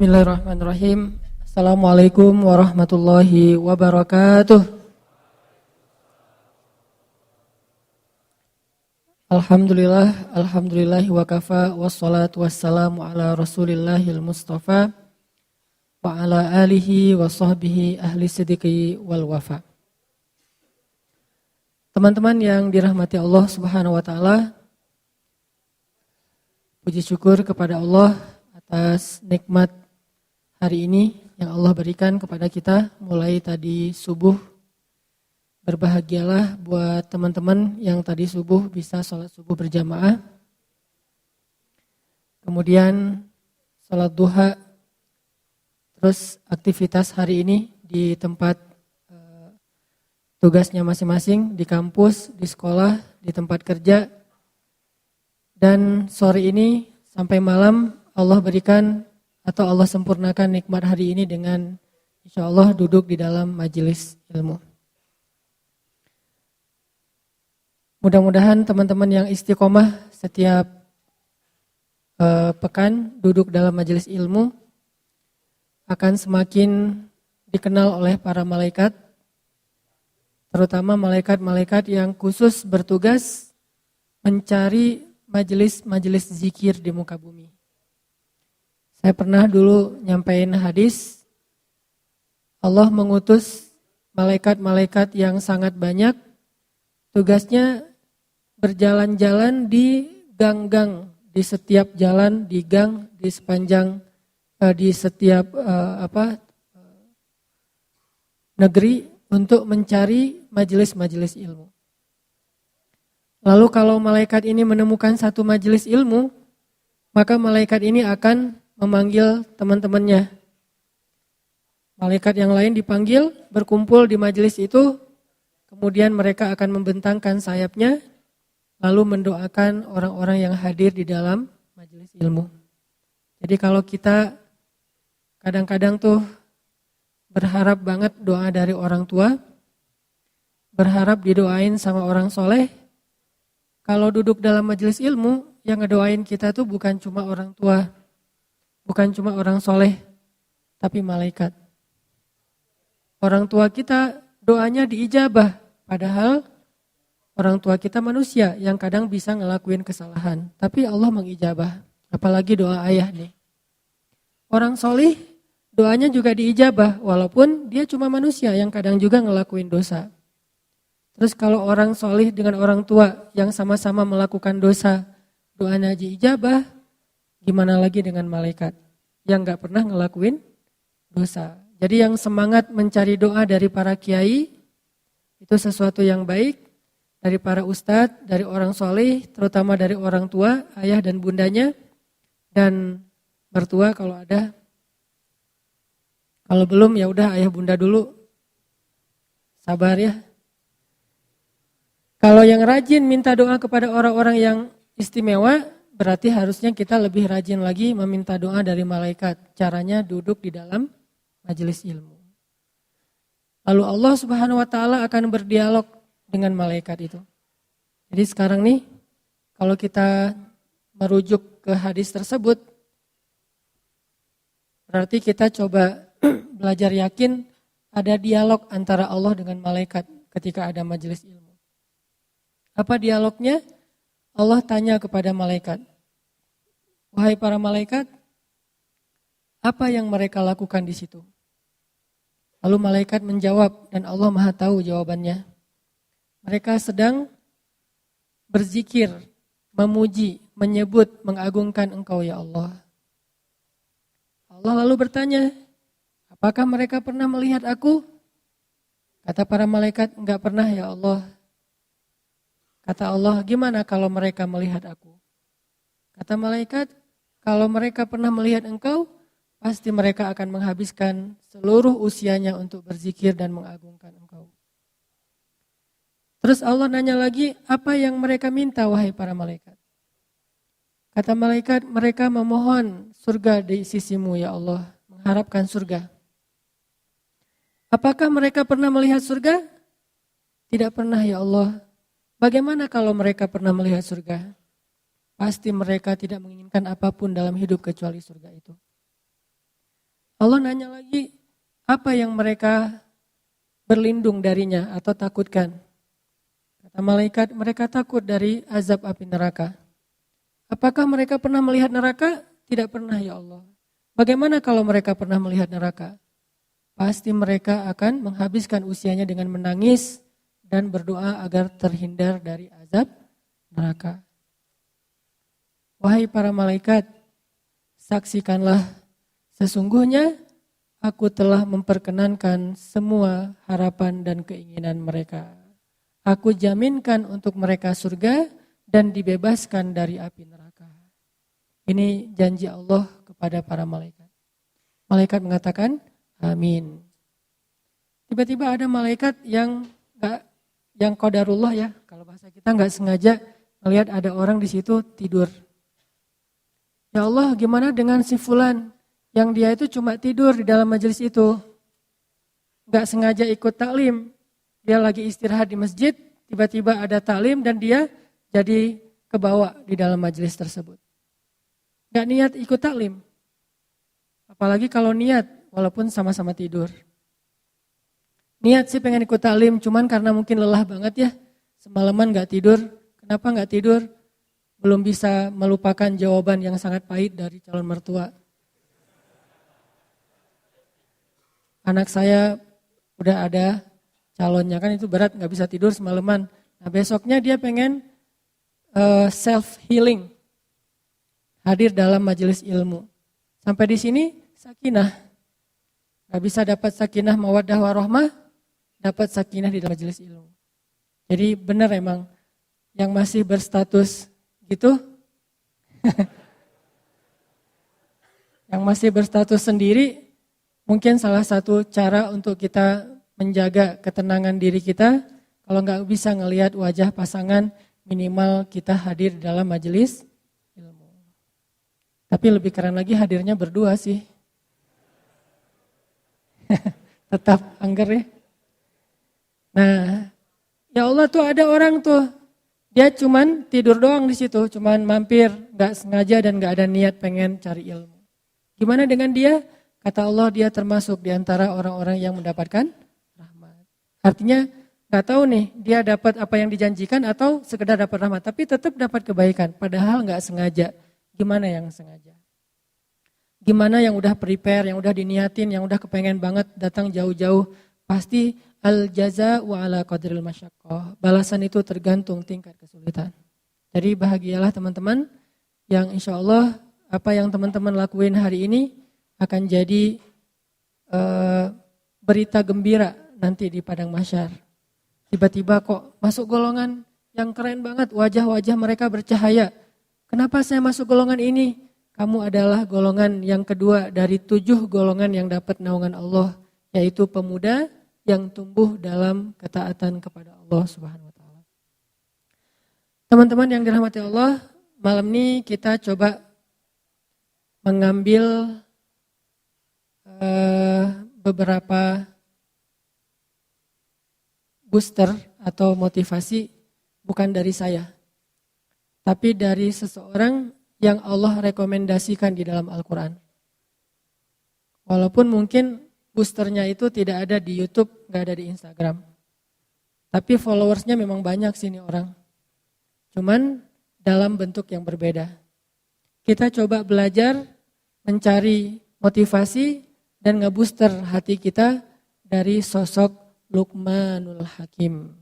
Bismillahirrahmanirrahim. Assalamualaikum warahmatullahi wabarakatuh. Alhamdulillahi wa kafa, wassalatu wassalamu ala rasulillahil mustafa wa ala alihi wa sahbihi ahli siddiqi wal wafa. Teman-teman yang dirahmati Allah subhanahu wa ta'ala, puji syukur kepada Allah atas nikmat hari ini yang Allah berikan kepada kita mulai tadi subuh. Berbahagialah buat teman-teman yang tadi subuh bisa sholat subuh berjamaah. Kemudian sholat duha. Terus aktivitas hari ini di tempat tugasnya masing-masing, di kampus, di sekolah, di tempat kerja. Dan sore ini sampai malam Allah berikan atau Allah sempurnakan nikmat hari ini dengan insya Allah duduk di dalam majelis ilmu. Mudah-mudahan teman-teman yang istiqomah setiap pekan duduk dalam majelis ilmu akan semakin dikenal oleh para malaikat, terutama malaikat-malaikat yang khusus bertugas mencari majelis-majelis zikir di muka bumi. Saya pernah dulu nyampein hadis, Allah mengutus malaikat-malaikat yang sangat banyak, tugasnya berjalan-jalan di gang-gang, di setiap jalan, di gang, di sepanjang, di setiap negeri untuk mencari majelis-majelis ilmu. Lalu kalau malaikat ini menemukan satu majelis ilmu, maka malaikat ini akan memanggil teman-temannya. Malaikat yang lain dipanggil, berkumpul di majelis itu, kemudian mereka akan membentangkan sayapnya, lalu mendoakan orang-orang yang hadir di dalam majelis ilmu. Jadi kalau kita kadang-kadang tuh berharap banget doa dari orang tua, berharap didoain sama orang soleh, kalau duduk dalam majelis ilmu, yang ngedoain kita tuh bukan cuma orang tua, bukan cuma orang soleh, tapi malaikat. Orang tua kita doanya diijabah, padahal orang tua kita manusia yang kadang bisa ngelakuin kesalahan. Tapi Allah mengijabah, apalagi doa ayah nih. Orang soleh doanya juga diijabah, walaupun dia cuma manusia yang kadang juga ngelakuin dosa. Terus kalau orang soleh dengan orang tua yang sama-sama melakukan dosa, doanya diijabah, gimana lagi dengan malaikat yang gak pernah ngelakuin dosa. Jadi yang semangat mencari doa dari para kiai, itu sesuatu yang baik. Dari para ustadz, dari orang soleh, terutama dari orang tua, ayah dan bundanya. Dan mertua kalau ada. Kalau belum ya udah ayah bunda dulu. Sabar ya. Kalau yang rajin minta doa kepada orang-orang yang istimewa, berarti harusnya kita lebih rajin lagi meminta doa dari malaikat. Caranya duduk di dalam majelis ilmu. Lalu Allah Subhanahu wa taala akan berdialog dengan malaikat itu. Jadi sekarang nih, kalau kita merujuk ke hadis tersebut, berarti kita coba belajar yakin ada dialog antara Allah dengan malaikat ketika ada majelis ilmu. Apa dialognya? Allah tanya kepada malaikat, wahai para malaikat, apa yang mereka lakukan di situ? Lalu malaikat menjawab dan Allah Maha tahu jawabannya. Mereka sedang berzikir, memuji, menyebut, mengagungkan Engkau ya Allah. Allah lalu bertanya, apakah mereka pernah melihat aku? Kata para malaikat, enggak pernah ya Allah. Kata Allah, gimana kalau mereka melihat aku? Kata malaikat, kalau mereka pernah melihat Engkau, pasti mereka akan menghabiskan seluruh usianya untuk berzikir dan mengagungkan Engkau. Terus Allah nanya lagi, apa yang mereka minta wahai para malaikat? Kata malaikat, mereka memohon surga di sisimu ya Allah, mengharapkan surga. Apakah mereka pernah melihat surga? Tidak pernah ya Allah. Bagaimana kalau mereka pernah melihat surga? Pasti mereka tidak menginginkan apapun dalam hidup kecuali surga itu. Allah nanya lagi, apa yang mereka berlindung darinya atau takutkan? Kata malaikat, mereka takut dari azab api neraka. Apakah mereka pernah melihat neraka? Tidak pernah ya Allah. Bagaimana kalau mereka pernah melihat neraka? Pasti mereka akan menghabiskan usianya dengan menangis dan berdoa agar terhindar dari azab neraka. Wahai para malaikat, saksikanlah sesungguhnya aku telah memperkenankan semua harapan dan keinginan mereka. Aku jaminkan untuk mereka surga dan dibebaskan dari api neraka. Ini janji Allah kepada para malaikat. Malaikat mengatakan, amin. Tiba-tiba ada malaikat yang qadarullah ya, kalau bahasa kita nggak sengaja melihat ada orang di situ tidur. Ya Allah, gimana dengan si fulan yang dia itu cuma tidur di dalam majelis itu, nggak sengaja ikut taklim, dia lagi istirahat di masjid, tiba-tiba ada taklim dan dia jadi kebawa di dalam majelis tersebut. Nggak niat ikut taklim, apalagi kalau niat walaupun sama-sama tidur. Niat sih pengen ikut taklim, cuman karena mungkin lelah banget ya, semalaman nggak tidur. Kenapa nggak tidur? Belum bisa melupakan jawaban yang sangat pahit dari calon mertua. Anak saya udah ada calonnya, kan itu berat, nggak bisa tidur semalaman. Nah besoknya dia pengen self-healing, hadir dalam majelis ilmu. Sampai di sini sakinah. Nggak bisa dapat sakinah mawaddah warahmah, dapat sakinah di dalam majelis ilmu. Jadi benar emang yang masih berstatus gitu, yang masih berstatus sendiri, mungkin salah satu cara untuk kita menjaga ketenangan diri kita, kalau nggak bisa ngelihat wajah pasangan, minimal kita hadir dalam majelis ilmu. Tapi lebih keren lagi hadirnya berdua sih. Tetap angger ya. Nah, ya Allah tuh ada orang tuh, dia cuman tidur doang di situ, cuman mampir, nggak sengaja dan nggak ada niat pengen cari ilmu. Gimana dengan dia? Kata Allah dia termasuk di antara orang-orang yang mendapatkan rahmat. Artinya nggak tahu nih dia dapat apa yang dijanjikan atau sekedar dapat rahmat, tapi tetap dapat kebaikan. Padahal nggak sengaja. Gimana yang sengaja? Gimana yang udah prepare, yang udah diniatin, yang udah kepengen banget datang jauh-jauh? Pasti al-jaza wa ala qadril masyaqqah. Balasan itu tergantung tingkat kesulitan. Jadi bahagialah teman-teman yang insya Allah apa yang teman-teman lakuin hari ini akan jadi berita gembira nanti di padang mahsyar. Tiba-tiba kok masuk golongan yang keren banget, wajah-wajah mereka bercahaya. Kenapa saya masuk golongan ini? Kamu adalah golongan yang kedua dari 7 golongan yang dapat naungan Allah, yaitu pemuda yang tumbuh dalam ketaatan kepada Allah Subhanahu wa taala. Teman-teman yang dirahmati Allah, malam ini kita coba mengambil beberapa booster atau motivasi bukan dari saya, tapi dari seseorang yang Allah rekomendasikan di dalam Al-Quran. Walaupun mungkin boosternya itu tidak ada di YouTube, nggak ada di Instagram. Tapi followersnya memang banyak sih ini orang. Cuman dalam bentuk yang berbeda. Kita coba belajar mencari motivasi dan ngebooster hati kita dari sosok Luqmanul Hakim.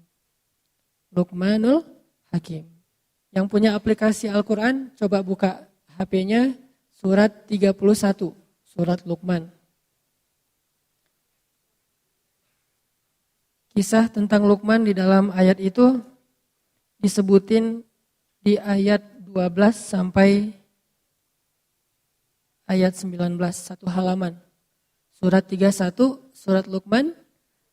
Luqmanul Hakim. Yang punya aplikasi Al-Quran, coba buka HP-nya surat 31, surat Luqman. Kisah tentang Luqman di dalam ayat itu disebutin di ayat 12 sampai ayat 19, satu halaman. Surat 31, surat Luqman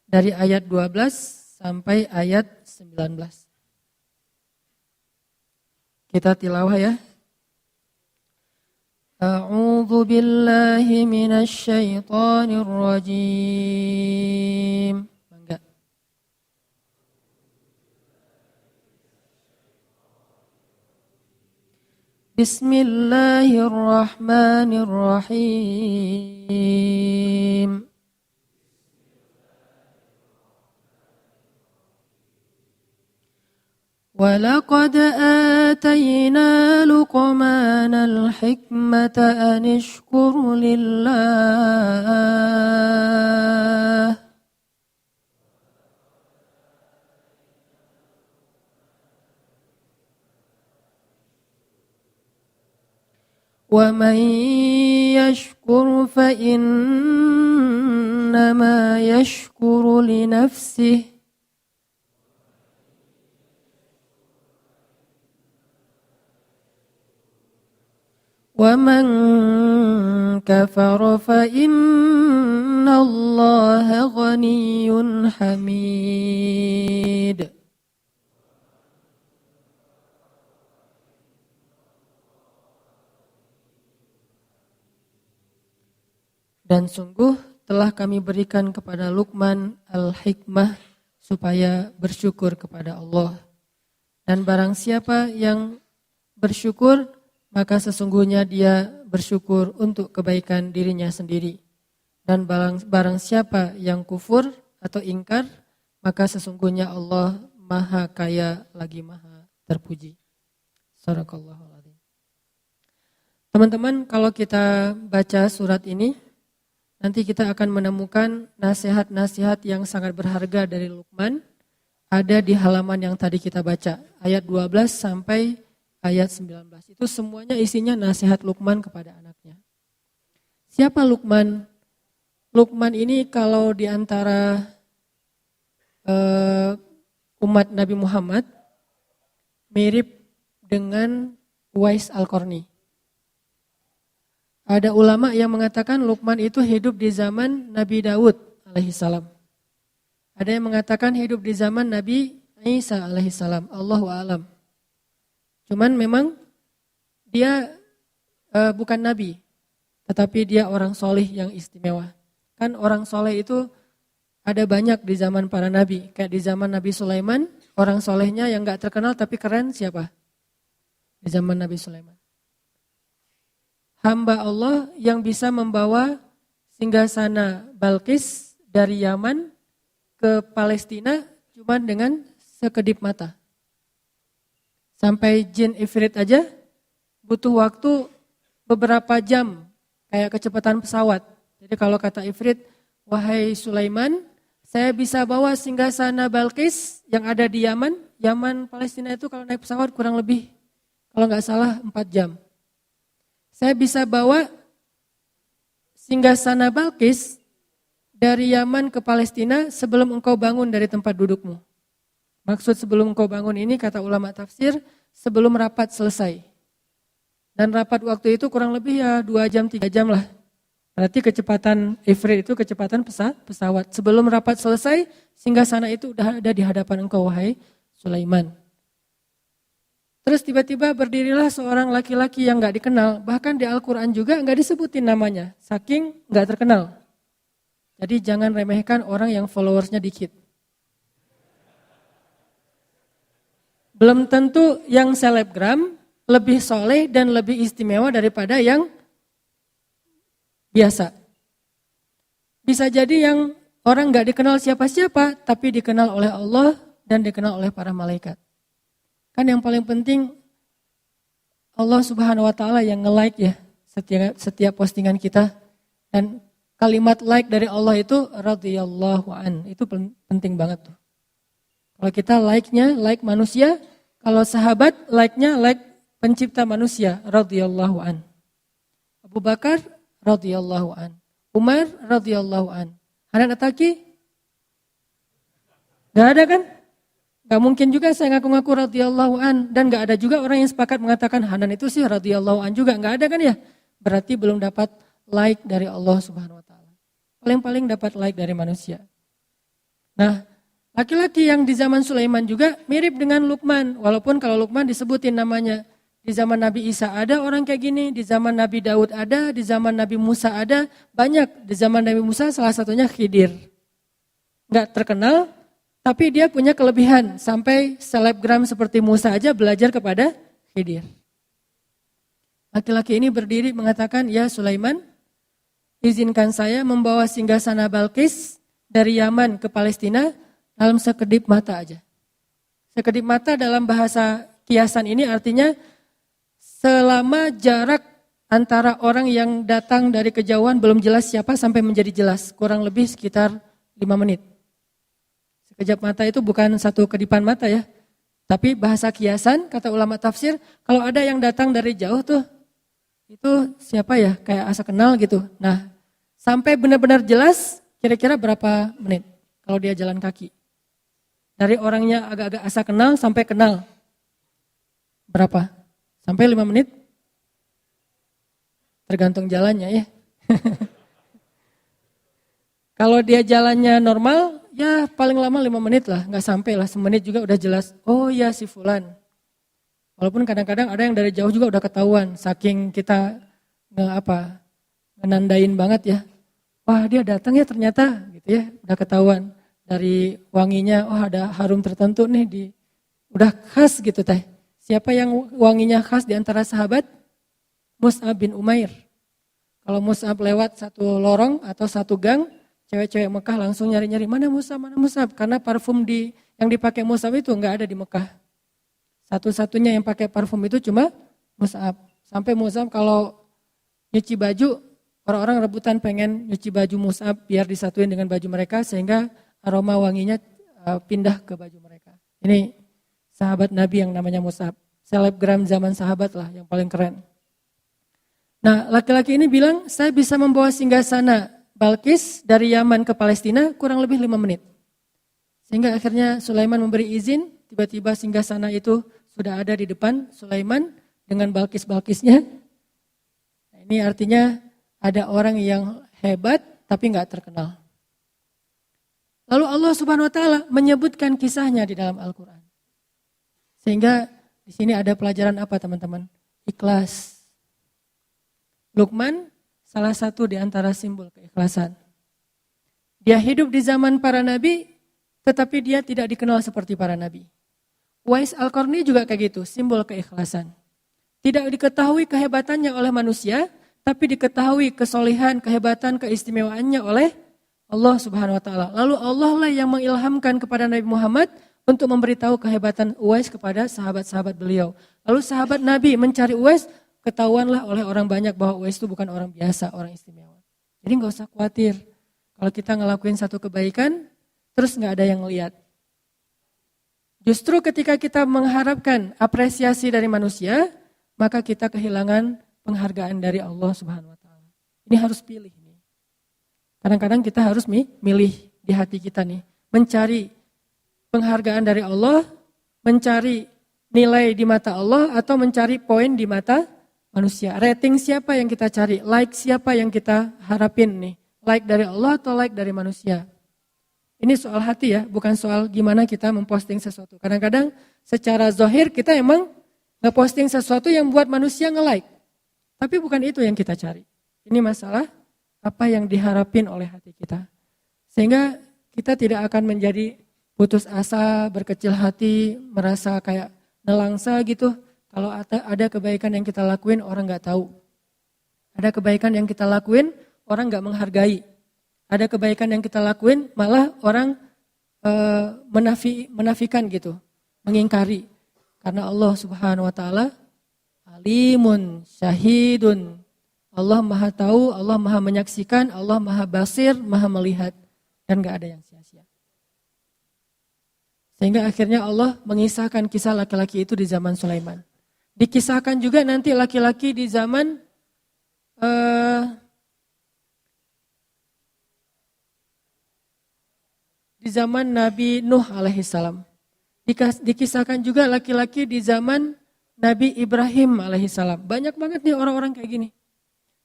dari ayat 12 sampai ayat 19. Kita tilawah ya. A'udzu billahi minasy syaithanir rajim. Bangga. Bismillahirrahmanirrahim. ولقد آتينا لقمان الحكمة أن اشكر لله ومن يشكر فإنما يشكر لنفسه ومن كفر فإن الله غني حميد. Dan sungguh telah kami berikan kepada Luqman al-hikmah supaya bersyukur kepada Allah. Dan barang siapa yang bersyukur, maka sesungguhnya dia bersyukur untuk kebaikan dirinya sendiri. Dan barang siapa yang kufur atau ingkar, maka sesungguhnya Allah maha kaya lagi maha terpuji. Sadaqallahul adzim. Teman-teman, kalau kita baca surat ini, nanti kita akan menemukan nasihat-nasihat yang sangat berharga dari Luqman. Ada di halaman yang tadi kita baca, ayat 12 sampai ayat 19. Itu semuanya isinya nasihat Luqman kepada anaknya. Siapa Luqman? Luqman ini kalau di antara umat Nabi Muhammad mirip dengan Uwais Al-Qarni. Ada ulama yang mengatakan Luqman itu hidup di zaman Nabi Daud alaihissalam. Ada yang mengatakan hidup di zaman Nabi Isa alaihissalam. Allahu a'lam. Cuman memang dia bukan nabi, tetapi dia orang soleh yang istimewa. Kan orang soleh itu ada banyak di zaman para nabi. Kayak di zaman Nabi Sulaiman, orang solehnya yang gak terkenal tapi keren siapa? Di zaman Nabi Sulaiman. Hamba Allah yang bisa membawa singgasana Balqis dari Yaman ke Palestina cuma dengan sekedip mata. Sampai jin ifrit aja butuh waktu beberapa jam kayak kecepatan pesawat. Jadi kalau kata ifrit, wahai Sulaiman, saya bisa bawa singgasana Balqis yang ada di Yaman. Yaman Palestina itu kalau naik pesawat kurang lebih, kalau nggak salah 4 jam. Saya bisa bawa singgasana Balqis dari Yaman ke Palestina sebelum engkau bangun dari tempat dudukmu. Maksud sebelum engkau bangun ini kata ulama tafsir sebelum rapat selesai. Dan rapat waktu itu kurang lebih ya 2 jam 3 jam lah. Berarti kecepatan ifrit itu kecepatan pesawat. Sebelum rapat selesai singgasana itu udah ada di hadapan engkau wahai Sulaiman. Terus tiba-tiba berdirilah seorang laki-laki yang gak dikenal. Bahkan di Al-Quran juga gak disebutin namanya. Saking gak terkenal. Jadi jangan remehkan orang yang followersnya dikit. Belum tentu yang selebgram lebih soleh dan lebih istimewa daripada yang biasa. Bisa jadi yang orang gak dikenal siapa-siapa, tapi dikenal oleh Allah dan dikenal oleh para malaikat. Kan yang paling penting Allah Subhanahu wa Ta'ala yang nge-like ya setiap postingan kita. Dan kalimat like dari Allah itu radhiyallahu an, itu penting banget tuh. Kalau kita like-nya like manusia, kalau sahabat like-nya like pencipta manusia radhiyallahu an. Abu Bakar radhiyallahu an. Umar radhiyallahu an. Hanan Ataki? Gak ada kan? Gak mungkin juga saya ngaku-ngaku radhiyallahu an. Dan gak ada juga orang yang sepakat mengatakan Hanan itu sih radhiyallahu an juga. Gak ada kan ya? Berarti belum dapat like dari Allah Subhanahu wa Ta'ala. Paling-paling dapat like dari manusia. Nah, laki-laki yang di zaman Sulaiman juga mirip dengan Luqman. Walaupun kalau Luqman disebutin namanya. Di zaman Nabi Isa ada orang kayak gini. Di zaman Nabi Daud ada. Di zaman Nabi Musa ada. Banyak. Di zaman Nabi Musa salah satunya Khidir. Gak terkenal. Tapi dia punya kelebihan. Sampai selebgram seperti Musa aja belajar kepada Khidir. Laki-laki ini berdiri mengatakan, "Ya Sulaiman, izinkan saya membawa singgasana Balqis dari Yaman ke Palestina dalam sekedip mata aja." Sekedip mata dalam bahasa kiasan ini artinya selama jarak antara orang yang datang dari kejauhan belum jelas siapa sampai menjadi jelas. Kurang lebih sekitar 5 menit. Sekejap mata itu bukan satu kedipan mata ya. Tapi bahasa kiasan, kata ulama tafsir, kalau ada yang datang dari jauh tuh, itu siapa ya, kayak asa kenal gitu. Nah, sampai benar-benar jelas, kira-kira berapa menit kalau dia jalan kaki? Dari orangnya agak-agak asa kenal sampai kenal. Berapa? Sampai 5 menit? Tergantung jalannya ya. Kalau dia jalannya normal, ya paling lama 5 menit lah, nggak sampai lah, semenit juga udah jelas. Oh ya si fulan. Walaupun kadang-kadang ada yang dari jauh juga udah ketahuan, saking kita menandain banget ya. Wah dia datang ya ternyata gitu ya, udah ketahuan. Dari wanginya, ada harum tertentu nih, udah khas gitu teh. Siapa yang wanginya khas di antara sahabat? Mus'ab bin Umair. Kalau Mus'ab lewat satu lorong atau satu gang, cewek-cewek Mekah langsung nyari-nyari, mana Mus'ab? Karena parfum yang dipakai Mus'ab itu nggak ada di Mekah. Satu-satunya yang pakai parfum itu cuma Mus'ab. Sampai Mus'ab kalau nyuci baju, orang-orang rebutan pengen nyuci baju Mus'ab biar disatuin dengan baju mereka sehingga aroma wanginya pindah ke baju mereka. Ini sahabat Nabi yang namanya Mus'ab. Selebgram zaman sahabat lah yang paling keren. Nah laki-laki ini bilang, saya bisa membawa singgasana Balqis dari Yaman ke Palestina kurang lebih 5 menit. Sehingga akhirnya Sulaiman memberi izin, tiba-tiba singgasana itu sudah ada di depan Sulaiman dengan Balqis-Balqisnya. Nah, ini artinya ada orang yang hebat tapi nggak terkenal. Lalu Allah Subhanahu Wa Taala menyebutkan kisahnya di dalam Al-Quran. Sehingga di sini ada pelajaran apa teman-teman? Ikhlas. Luqman salah satu di antara simbol keikhlasan. Dia hidup di zaman para nabi, tetapi dia tidak dikenal seperti para nabi. Uwais Al-Qarni juga kayak gitu, simbol keikhlasan. Tidak diketahui kehebatannya oleh manusia, tapi diketahui kesolehan, kehebatan, keistimewaannya oleh Allah Subhanahu Wa Taala. Lalu Allah lah yang mengilhamkan kepada Nabi Muhammad untuk memberitahu kehebatan Uwais kepada sahabat-sahabat beliau. Lalu sahabat Nabi mencari Uwais, ketahuanlah oleh orang banyak bahwa Uwais itu bukan orang biasa, orang istimewa. Jadi nggak usah khawatir kalau kita ngelakuin satu kebaikan, terus nggak ada yang lihat. Justru ketika kita mengharapkan apresiasi dari manusia, maka kita kehilangan penghargaan dari Allah Subhanahu Wa Taala. Ini harus pilih nih. Kadang-kadang kita harus milih di hati kita nih, mencari penghargaan dari Allah, mencari nilai di mata Allah atau mencari poin di mata manusia. Rating siapa yang kita cari, like siapa yang kita harapin nih, like dari Allah atau like dari manusia. Ini soal hati ya, bukan soal gimana kita memposting sesuatu. Kadang-kadang secara zahir kita emang ngeposting sesuatu yang buat manusia nge-like. Tapi bukan itu yang kita cari. Ini masalah apa yang diharapin oleh hati kita. Sehingga kita tidak akan menjadi putus asa, berkecil hati, merasa kayak nelangsa gitu. Kalau ada kebaikan yang kita lakuin orang gak tahu. Ada kebaikan yang kita lakuin orang gak menghargai. Ada kebaikan yang kita lakuin malah orang menafikan gitu, mengingkari. Karena Allah Subhanahu Wa Taala alimun, syahidun. Allah maha tahu, Allah maha menyaksikan, Allah maha basir, maha melihat. Dan gak ada yang sia-sia. Sehingga akhirnya Allah mengisahkan kisah laki-laki itu di zaman Sulaiman. Dikisahkan juga nanti laki-laki di zaman Nabi Nuh alaihissalam. Dikisahkan juga laki-laki di zaman Nabi Ibrahim alaihissalam. Banyak banget nih orang-orang kayak gini.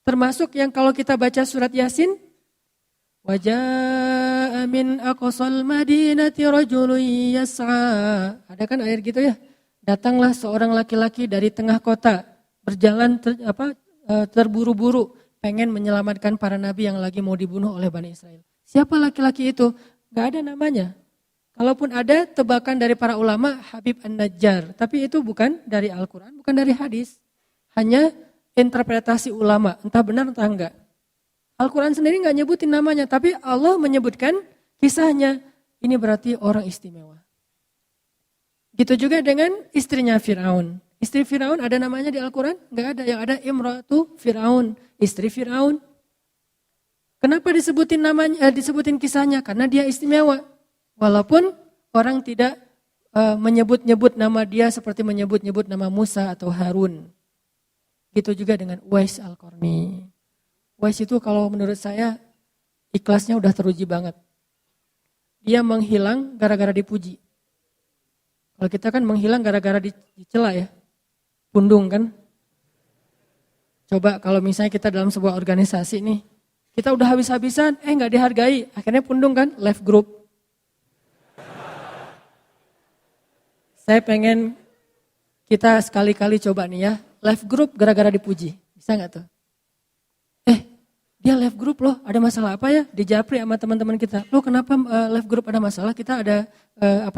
Termasuk yang kalau kita baca surat Yasin, waja'a min aqsal madinati rajulun yas'a. Ada kan ayat gitu ya? Datanglah seorang laki-laki dari tengah kota, berjalan terburu-buru, pengen menyelamatkan para nabi yang lagi mau dibunuh oleh Bani Israel. Siapa laki-laki itu? Gak ada namanya. Kalaupun ada tebakan dari para ulama, Habib An-Najjar. Tapi itu bukan dari Al-Quran, bukan dari hadis. Hanya interpretasi ulama, entah benar entah enggak. Al-Quran sendiri enggak nyebutin namanya, tapi Allah menyebutkan kisahnya. Ini berarti orang istimewa. Gitu juga dengan istrinya Fir'aun. Istri Fir'aun ada namanya di Al-Quran? Enggak ada, yang ada Imratu Fir'aun, istri Fir'aun. Kenapa disebutin namanya, disebutin kisahnya? Karena dia istimewa. Walaupun orang tidak menyebut-nyebut nama dia seperti menyebut-nyebut nama Musa atau Harun. Gitu juga dengan Uwais Al-Qarni. Uwais itu kalau menurut saya ikhlasnya udah teruji banget. Dia menghilang gara-gara dipuji. Kalau kita kan menghilang gara-gara dicela ya. Pundung kan. Coba kalau misalnya kita dalam sebuah organisasi nih. Kita udah habis-habisan, nggak dihargai. Akhirnya pundung kan, left group. Saya pengen kita sekali-kali coba nih ya, left group gara-gara dipuji. Bisa nggak tuh? Dia left group loh, ada masalah apa ya? Dijapri sama teman-teman kita. Loh kenapa left group ada masalah? Kita ada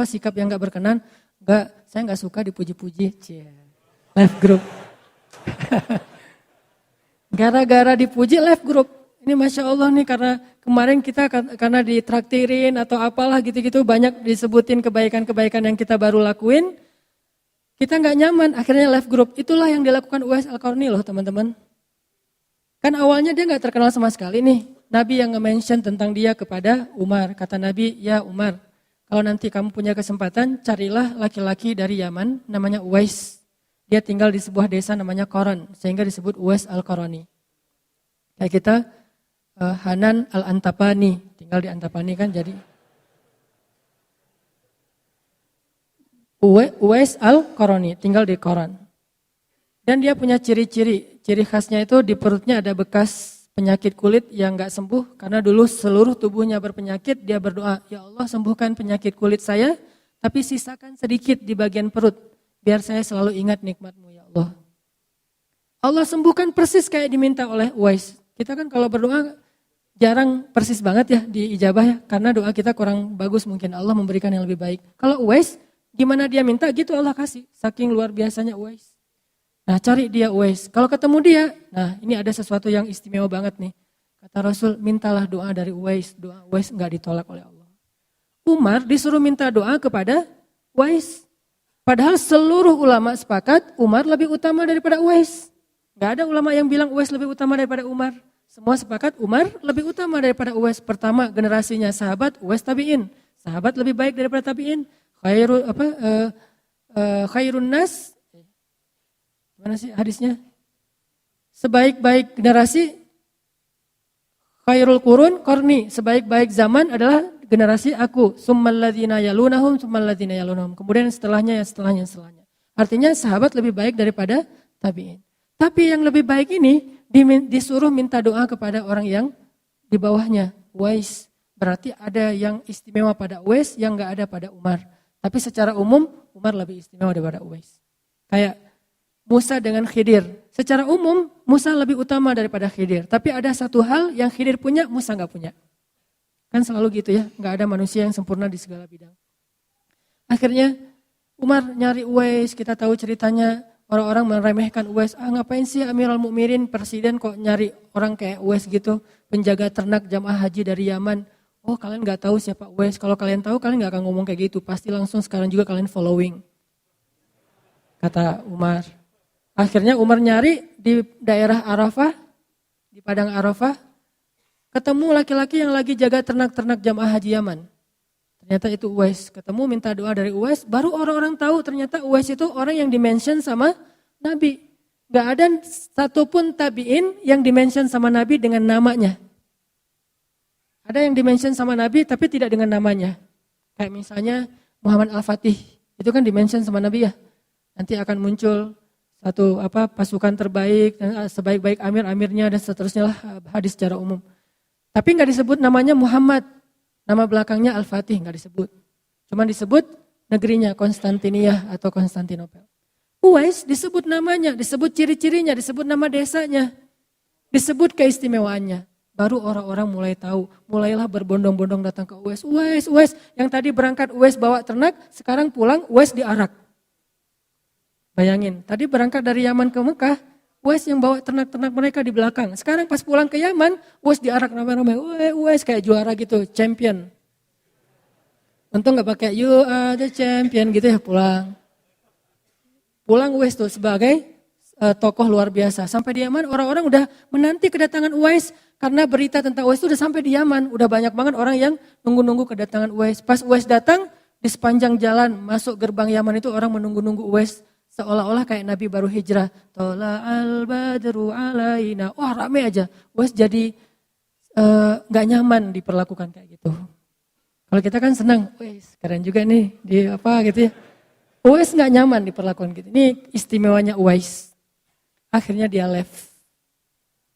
sikap yang nggak berkenan? Nggak, saya nggak suka dipuji-puji. Left group. Gara-gara dipuji left group. Ini Masya Allah nih karena kemarin kita karena ditraktirin atau apalah gitu-gitu banyak disebutin kebaikan-kebaikan yang kita baru lakuin. Kita nggak nyaman akhirnya left group. Itulah yang dilakukan Uwais Al-Qarni loh teman-teman. Kan awalnya dia nggak terkenal sama sekali nih. Nabi yang nge-mention tentang dia kepada Umar. Kata Nabi, ya Umar kalau nanti kamu punya kesempatan carilah laki-laki dari Yaman namanya Uwais. Dia tinggal di sebuah desa namanya Qaran sehingga disebut Uwais Al-Qarni. Kayak kita Hanan Al-Antapani, tinggal di Antapani kan jadi Uwais Al-Qarni, tinggal di Qaran. Dan dia punya ciri khasnya itu di perutnya ada bekas penyakit kulit yang gak sembuh. Karena dulu seluruh tubuhnya berpenyakit, dia berdoa, ya Allah sembuhkan penyakit kulit saya, tapi sisakan sedikit di bagian perut, biar saya selalu ingat nikmat-Mu ya Allah. Allah sembuhkan persis kayak diminta oleh Uwais. Kita kan kalau berdoa jarang persis banget ya di ijabah ya, karena doa kita kurang bagus mungkin Allah memberikan yang lebih baik. Kalau Uwais, gimana dia minta gitu Allah kasih, saking luar biasanya Uwais. Nah cari dia Uwais, kalau ketemu dia, nah ini ada sesuatu yang istimewa banget nih. Kata Rasul, mintalah doa dari Uwais, doa Uwais enggak ditolak oleh Allah. Umar disuruh minta doa kepada Uwais. Padahal seluruh ulama sepakat Umar lebih utama daripada Uwais. Enggak ada ulama yang bilang Uwais lebih utama daripada Umar. Semua sepakat Umar lebih utama daripada Uwais. Pertama generasinya sahabat Uwais tabi'in. Sahabat lebih baik daripada tabi'in. Khairun nas. Mana sih hadisnya? Sebaik-baik generasi khairul qurun qarni. Sebaik-baik zaman adalah generasi aku. Tsummal ladzina yalunahum tsummal ladzina yalunahum. Kemudian setelahnya. Artinya sahabat lebih baik daripada tabi'in. Tapi yang lebih baik ini disuruh minta doa kepada orang yang di bawahnya, Uwais. Berarti ada yang istimewa pada Uwais yang enggak ada pada Umar. Tapi secara umum Umar lebih istimewa daripada Uwais. Kayak Musa dengan Khidir. Secara umum Musa lebih utama daripada Khidir. Tapi ada satu hal yang Khidir punya, Musa enggak punya. Kan selalu gitu ya, enggak ada manusia yang sempurna di segala bidang. Akhirnya Umar nyari Uwais, kita tahu ceritanya. Orang-orang meremehkan Uwais, ngapain sih Amirul Mukminin presiden kok nyari orang kayak Uwais gitu, penjaga ternak jamaah haji dari Yaman. Oh kalian gak tahu siapa Uwais, kalau kalian tahu kalian gak akan ngomong kayak gitu, pasti langsung sekarang juga kalian following. Kata Umar. Akhirnya Umar nyari di daerah Arafah, di padang Arafah, ketemu laki-laki yang lagi jaga ternak-ternak jamaah haji Yaman. Ternyata itu Uwais, ketemu minta doa dari Uwais, baru orang-orang tahu ternyata Uwais itu orang yang dimention sama Nabi. Gak ada satupun tabi'in yang dimention sama Nabi dengan namanya. Ada yang dimention sama Nabi tapi tidak dengan namanya. Kayak misalnya Muhammad Al-Fatih, itu kan dimention sama Nabi ya. Nanti akan muncul satu pasukan terbaik, sebaik-baik amir-amirnya dan seterusnya lah hadis secara umum. Tapi gak disebut namanya Muhammad. Nama belakangnya Al-Fatih nggak disebut. Cuma disebut negerinya Konstantinia atau Konstantinopel. Uwais disebut namanya, disebut ciri-cirinya, disebut nama desanya. Disebut keistimewaannya. Baru orang-orang mulai tahu, mulailah berbondong-bondong datang ke Uwais. Uwais, yang tadi berangkat Uwais bawa ternak, sekarang pulang Uwais diarak. Bayangin, tadi berangkat dari Yaman ke Mekah, Uwais yang bawa ternak-ternak mereka di belakang. Sekarang pas pulang ke Yaman, Uwais diarak ramai-ramai. Uwais kayak juara gitu, champion. Untung gak pakai you are the champion gitu ya pulang. Pulang Uwais tuh sebagai tokoh luar biasa. Sampai di Yaman orang-orang udah menanti kedatangan Uwais. Karena berita tentang Uwais itu udah sampai di Yaman. Udah banyak banget orang yang nunggu-nunggu kedatangan Uwais. Pas Uwais datang, di sepanjang jalan masuk gerbang Yaman itu orang menunggu-nunggu Uwais. Seolah-olah kayak Nabi baru hijrah. Tola al-badru alaina. Wah rame aja. Uwais jadi gak nyaman diperlakukan kayak gitu. Kalau kita kan senang, Uwais keren juga nih. Di apa gitu ya. Uwais gak nyaman diperlakukan gitu. Ini istimewanya Uwais. Akhirnya dia left.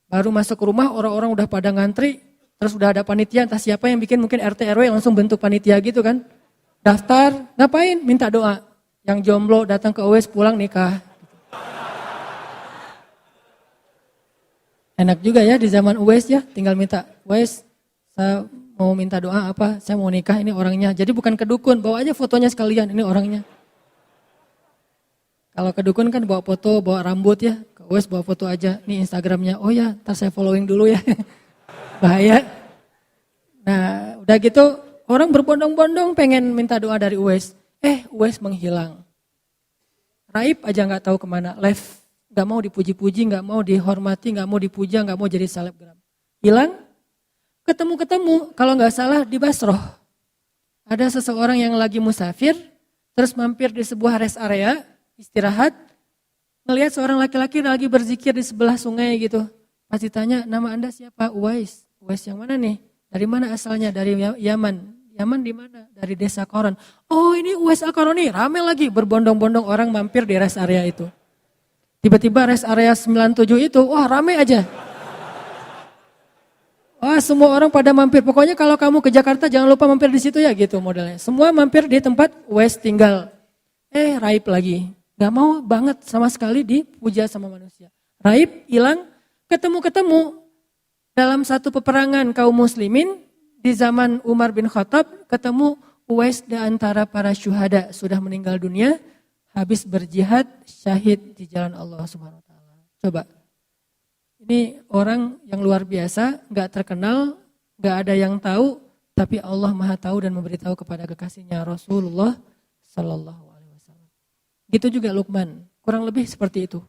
Baru masuk ke rumah orang-orang udah pada ngantri. Terus udah ada panitia entah siapa yang bikin mungkin RT RW langsung bentuk panitia gitu kan. Daftar, ngapain? Minta doa. Yang jomblo datang ke Uwais pulang nikah. Enak juga ya di zaman Uwais ya, tinggal minta, Uwais saya mau minta doa apa, saya mau nikah ini orangnya. Jadi bukan ke dukun, bawa aja fotonya sekalian, ini orangnya. Kalau ke dukun kan bawa foto, bawa rambut ya, ke Uwais bawa foto aja, ini Instagramnya, oh ya ntar saya following dulu ya, bahaya. Nah udah gitu orang berbondong-bondong pengen minta doa dari Uwais. Uwais menghilang. Raib aja gak tahu kemana, left. Gak mau dipuji-puji, gak mau dihormati, gak mau dipuja, gak mau jadi selebgram. Hilang, ketemu-ketemu, kalau gak salah di Basroh. Ada seseorang yang lagi musafir, terus mampir di sebuah rest area, istirahat, ngelihat seorang laki-laki lagi berzikir di sebelah sungai gitu. Pas ditanya, nama Anda siapa? Uwais. Uwais yang mana nih? Dari mana asalnya? Dari Yaman. Yaman di mana? Dari desa Koron. Oh ini Uwais Al-Qarani, rame lagi berbondong-bondong orang mampir di rest area itu. Tiba-tiba rest area 97 itu, wah rame aja. Wah semua orang pada mampir, pokoknya kalau kamu ke Jakarta jangan lupa mampir di situ ya gitu modelnya. Semua mampir di tempat Uwais tinggal. Raib lagi, gak mau banget sama sekali dipuja sama manusia. Raib, hilang, ketemu-ketemu dalam satu peperangan kaum muslimin. Di zaman Umar bin Khattab ketemu Uwais di antara para syuhada sudah meninggal dunia habis berjihad syahid di jalan Allah Subhanahu wa taala. Coba. Ini orang yang luar biasa, enggak terkenal, enggak ada yang tahu, tapi Allah Maha tahu dan memberitahu kepada kekasihnya Rasulullah sallallahu alaihi wasallam. Gitu juga Luqman, kurang lebih seperti itu.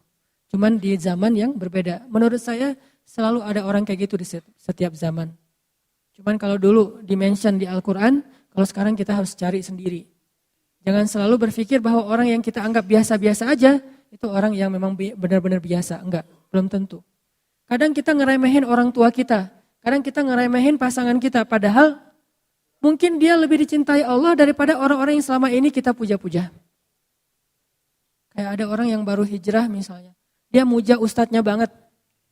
Cuman di zaman yang berbeda. Menurut saya selalu ada orang kayak gitu di setiap zaman. Cuman kalau dulu di-mention di Al-Quran, kalau sekarang kita harus cari sendiri. Jangan selalu berpikir bahwa orang yang kita anggap biasa-biasa aja, itu orang yang memang benar-benar biasa. Enggak, belum tentu. Kadang kita ngeremehin orang tua kita, kadang kita ngeremehin pasangan kita, padahal mungkin dia lebih dicintai Allah daripada orang-orang yang selama ini kita puja-puja. Kayak ada orang yang baru hijrah misalnya, dia muja ustadznya banget.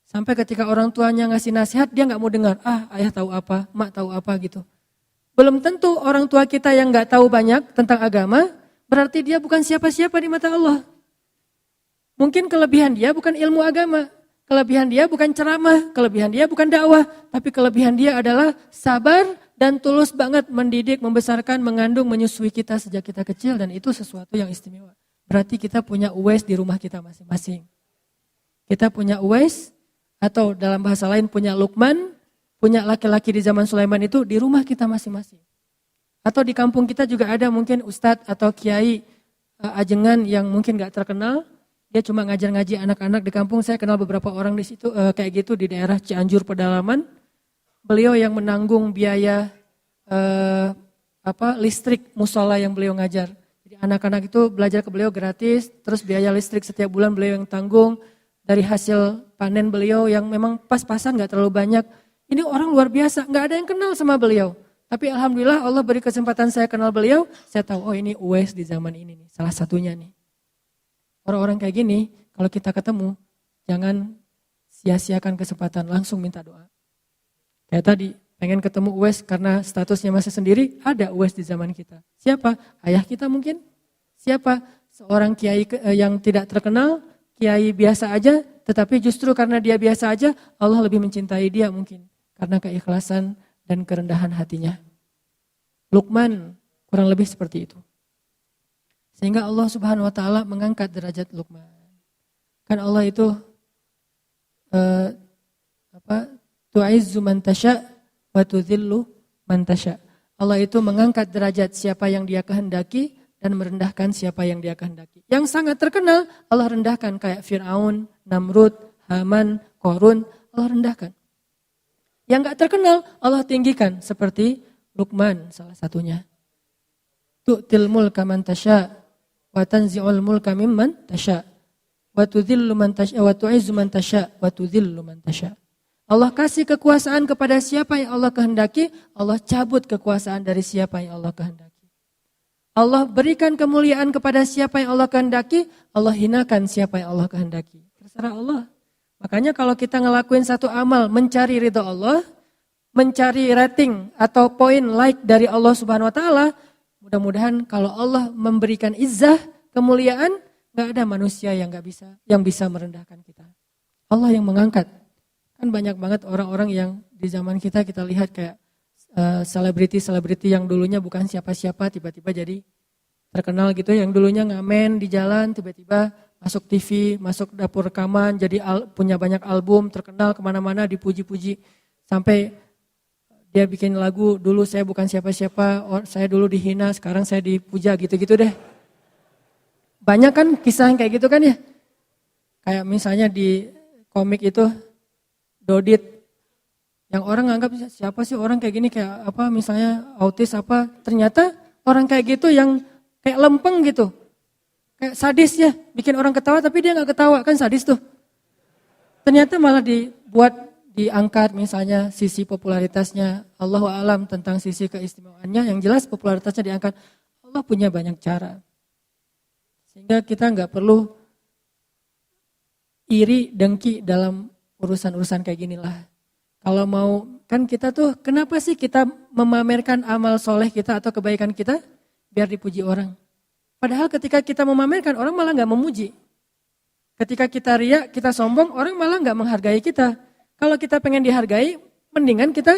Sampai ketika orang tuanya ngasih nasihat, dia gak mau dengar. Ayah tahu apa, mak tahu apa gitu. Belum tentu orang tua kita yang gak tahu banyak tentang agama, berarti dia bukan siapa-siapa di mata Allah. Mungkin kelebihan dia bukan ilmu agama, kelebihan dia bukan ceramah, kelebihan dia bukan dakwah, tapi kelebihan dia adalah sabar dan tulus banget mendidik, membesarkan, mengandung, menyusui kita sejak kita kecil, dan itu sesuatu yang istimewa. Berarti kita punya Uwais di rumah kita masing-masing. Kita punya Uwais, atau dalam bahasa lain punya Luqman, punya laki-laki di zaman Sulaiman itu di rumah kita masing-masing. Atau di kampung kita juga ada mungkin ustadz atau kiai ajengan yang mungkin gak terkenal. Dia cuma ngajar ngaji anak-anak di kampung. Saya kenal beberapa orang di situ kayak gitu di daerah Cianjur Pedalaman. Beliau yang menanggung biaya listrik musola yang beliau ngajar. Jadi anak-anak itu belajar ke beliau gratis, terus biaya listrik setiap bulan beliau yang tanggung. Dari hasil panen beliau yang memang pas-pasan gak terlalu banyak. Ini orang luar biasa, gak ada yang kenal sama beliau. Tapi alhamdulillah Allah beri kesempatan saya kenal beliau. Saya tahu, ini Uwais di zaman ini nih, salah satunya nih. Orang-orang kayak gini, kalau kita ketemu, jangan sia-siakan kesempatan, langsung minta doa. Kayak tadi, pengen ketemu Uwais karena statusnya masih sendiri, ada Uwais di zaman kita. Siapa? Ayah kita mungkin? Siapa? Seorang kiai yang tidak terkenal, kiai biasa aja, tetapi justru karena dia biasa aja, Allah lebih mencintai dia mungkin. Karena keikhlasan dan kerendahan hatinya. Luqman kurang lebih seperti itu. Sehingga Allah Subhanahu wa taala mengangkat derajat Luqman. Kan Allah itu eh, tu'izzu man tasya wa tudhillu man tasya. Allah itu mengangkat derajat siapa yang Dia kehendaki dan merendahkan siapa yang Dia kehendaki. Yang sangat terkenal Allah rendahkan kayak Fir'aun, Namrud, Haman, Qarun, Allah rendahkan. Yang enggak terkenal Allah tinggikan seperti Luqman salah satunya. Tu'til mulka man tasya wa tanzi'ul mulka mimman tasya wa tudhillu man tasya wa tu'izzu man tasya wa tudhillu man tasya. Allah kasih kekuasaan kepada siapa yang Allah kehendaki, Allah cabut kekuasaan dari siapa yang Allah kehendaki. Allah berikan kemuliaan kepada siapa yang Allah kehendaki, Allah hinakan siapa yang Allah kehendaki. Terserah Allah. Makanya kalau kita ngelakuin satu amal mencari ridha Allah, mencari rating atau poin like dari Allah Subhanahu wa taala, mudah-mudahan kalau Allah memberikan izzah, kemuliaan, enggak ada manusia yang bisa merendahkan kita. Allah yang mengangkat. Kan banyak banget orang-orang yang di zaman kita lihat kayak selebriti-selebriti yang dulunya bukan siapa-siapa tiba-tiba jadi terkenal gitu, yang dulunya ngamen di jalan tiba-tiba masuk TV, masuk dapur rekaman, jadi punya banyak album, terkenal kemana-mana, dipuji-puji sampai dia bikin lagu, dulu saya bukan siapa-siapa, saya dulu dihina, sekarang saya dipuja, gitu-gitu deh. Banyak kan kisah yang kayak gitu kan ya, kayak misalnya di komik itu Dodit, yang orang anggap siapa sih orang kayak gini, kayak apa misalnya autis apa, ternyata orang kayak gitu yang kayak lempeng gitu, kayak sadis ya, bikin orang ketawa tapi dia gak ketawa, kan sadis tuh. Ternyata malah diangkat misalnya sisi popularitasnya, Allahu a'lam tentang sisi keistimewaannya, yang jelas popularitasnya diangkat. Allah punya banyak cara, sehingga kita gak perlu iri, dengki dalam urusan-urusan kayak ginilah. Kalau mau, kan kita tuh, kenapa sih kita memamerkan amal soleh kita atau kebaikan kita? Biar dipuji orang. Padahal ketika kita memamerkan, orang malah gak memuji. Ketika kita riak, kita sombong, orang malah gak menghargai kita. Kalau kita pengen dihargai, mendingan kita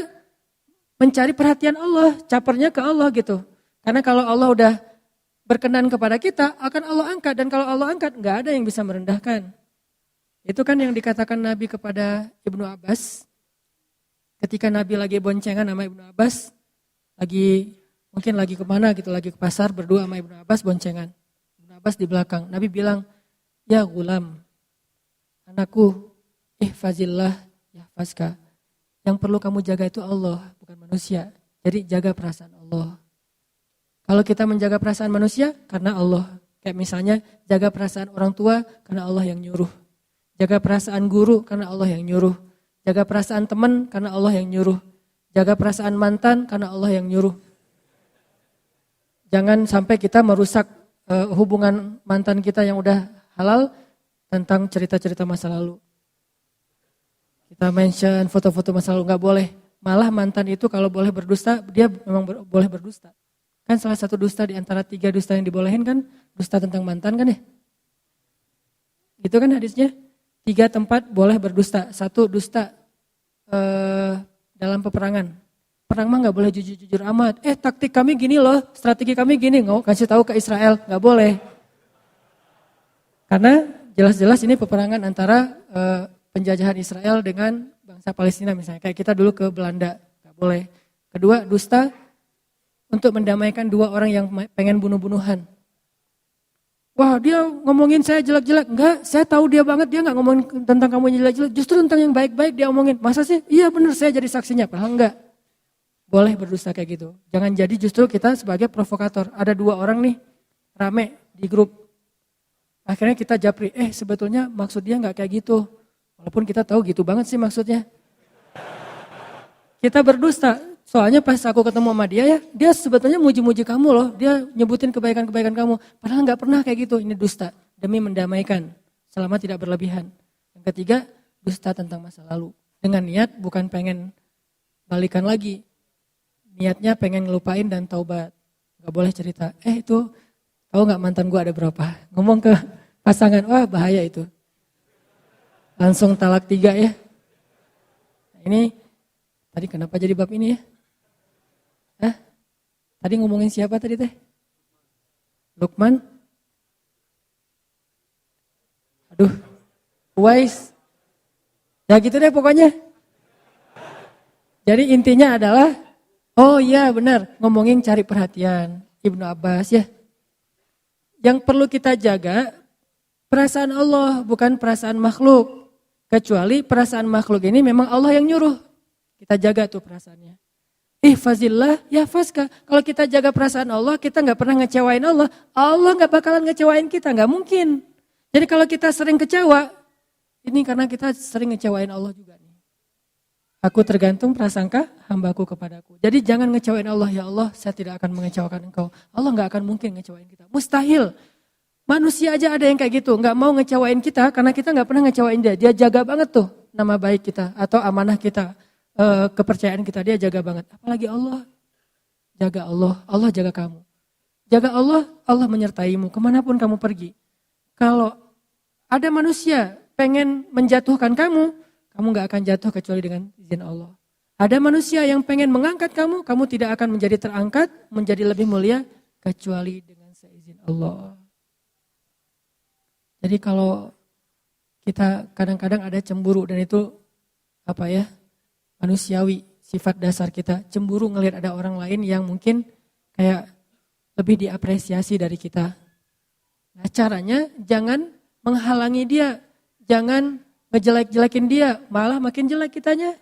mencari perhatian Allah, capernya ke Allah gitu. Karena kalau Allah udah berkenan kepada kita, akan Allah angkat. Dan kalau Allah angkat, gak ada yang bisa merendahkan. Itu kan yang dikatakan Nabi kepada Ibnu Abbas. Ketika Nabi lagi boncengan sama Ibnu Abbas, mungkin lagi kemana gitu, lagi ke pasar berdua sama Ibnu Abbas boncengan. Ibnu Abbas di belakang. Nabi bilang, ya gulam, anakku, ihfazillah, yahfazka. Yang perlu kamu jaga itu Allah, bukan manusia. Jadi jaga perasaan Allah. Kalau kita menjaga perasaan manusia, karena Allah. Kayak misalnya jaga perasaan orang tua, karena Allah yang nyuruh. Jaga perasaan guru karena Allah yang nyuruh. Jaga perasaan teman karena Allah yang nyuruh. Jaga perasaan mantan karena Allah yang nyuruh. Jangan sampai kita merusak hubungan mantan kita yang udah halal tentang cerita-cerita masa lalu. Kita mention foto-foto masa lalu, gak boleh. Malah mantan itu kalau boleh berdusta, dia memang boleh berdusta. Kan salah satu dusta di antara 3 dusta yang dibolehin kan, dusta tentang mantan kan ya. Gitu kan hadisnya. 3 tempat boleh berdusta. 1 dusta dalam peperangan. Perang mah gak boleh jujur-jujur amat. Taktik kami gini loh, strategi kami gini. Nggak kasih tahu ke Israel, gak boleh. Karena jelas-jelas ini peperangan antara penjajahan Israel dengan bangsa Palestina misalnya. Kayak kita dulu ke Belanda, gak boleh. Kedua, dusta untuk mendamaikan 2 orang yang pengen bunuh-bunuhan. Wah, dia ngomongin saya jelek-jelek. Enggak, saya tahu dia banget, dia enggak ngomongin tentang kamu jelek-jelek. Justru tentang yang baik-baik dia omongin. Masa sih? Iya benar, saya jadi saksinya. Padahal enggak. Boleh berdusta kayak gitu. Jangan jadi justru kita sebagai provokator. Ada 2 orang nih, rame di grup. Akhirnya kita japri, sebetulnya maksud dia enggak kayak gitu. Walaupun kita tahu gitu banget sih maksudnya. Kita berdusta. Soalnya pas aku ketemu sama dia sebetulnya muji-muji kamu loh. Dia nyebutin kebaikan-kebaikan kamu. Padahal gak pernah kayak gitu. Ini dusta. Demi mendamaikan. Selama tidak berlebihan. Yang ketiga, dusta tentang masa lalu. Dengan niat bukan pengen balikan lagi. Niatnya pengen ngelupain dan taubat. Gak boleh cerita. Itu tahu gak mantan gue ada berapa? Ngomong ke pasangan. Wah bahaya itu. Langsung talak 3 ya. Nah, ini tadi kenapa jadi bab ini ya? Tadi ngomongin siapa tadi teh? Luqman? Aduh, Uwais. Ya gitu deh pokoknya. Jadi intinya adalah, oh iya benar, ngomongin cari perhatian. Ibnu Abbas ya. Yang perlu kita jaga, perasaan Allah bukan perasaan makhluk. Kecuali perasaan makhluk ini memang Allah yang nyuruh. Kita jaga tuh perasaannya. Ihfazillah yahfazka. Kalau kita jaga perasaan Allah, kita gak pernah ngecewain Allah. Allah gak bakalan ngecewain kita, gak mungkin. Jadi kalau kita sering kecewa, ini karena kita sering ngecewain Allah juga nih. Aku tergantung prasangka hambaku kepadaku. Jadi jangan ngecewain Allah, ya Allah saya tidak akan mengecewakan engkau. Allah gak akan mungkin ngecewain kita. Mustahil. Manusia aja ada yang kayak gitu, gak mau ngecewain kita karena kita gak pernah ngecewain dia. Dia jaga banget tuh nama baik kita atau amanah kita, kepercayaan kita, dia jaga banget. Apalagi Allah. Jaga Allah, Allah jaga kamu. Jaga Allah, Allah menyertaimu kemanapun kamu pergi. Kalau ada manusia pengen menjatuhkan kamu, kamu gak akan jatuh kecuali dengan izin Allah. Ada manusia yang pengen mengangkat kamu, kamu tidak akan menjadi terangkat, menjadi lebih mulia, kecuali dengan seizin Allah. Jadi kalau kita kadang-kadang ada cemburu dan itu manusiawi, sifat dasar kita. Cemburu ngelihat ada orang lain yang mungkin kayak lebih diapresiasi dari kita. Nah caranya jangan menghalangi dia, jangan ngejelek-jelekin dia, malah makin jelek kitanya.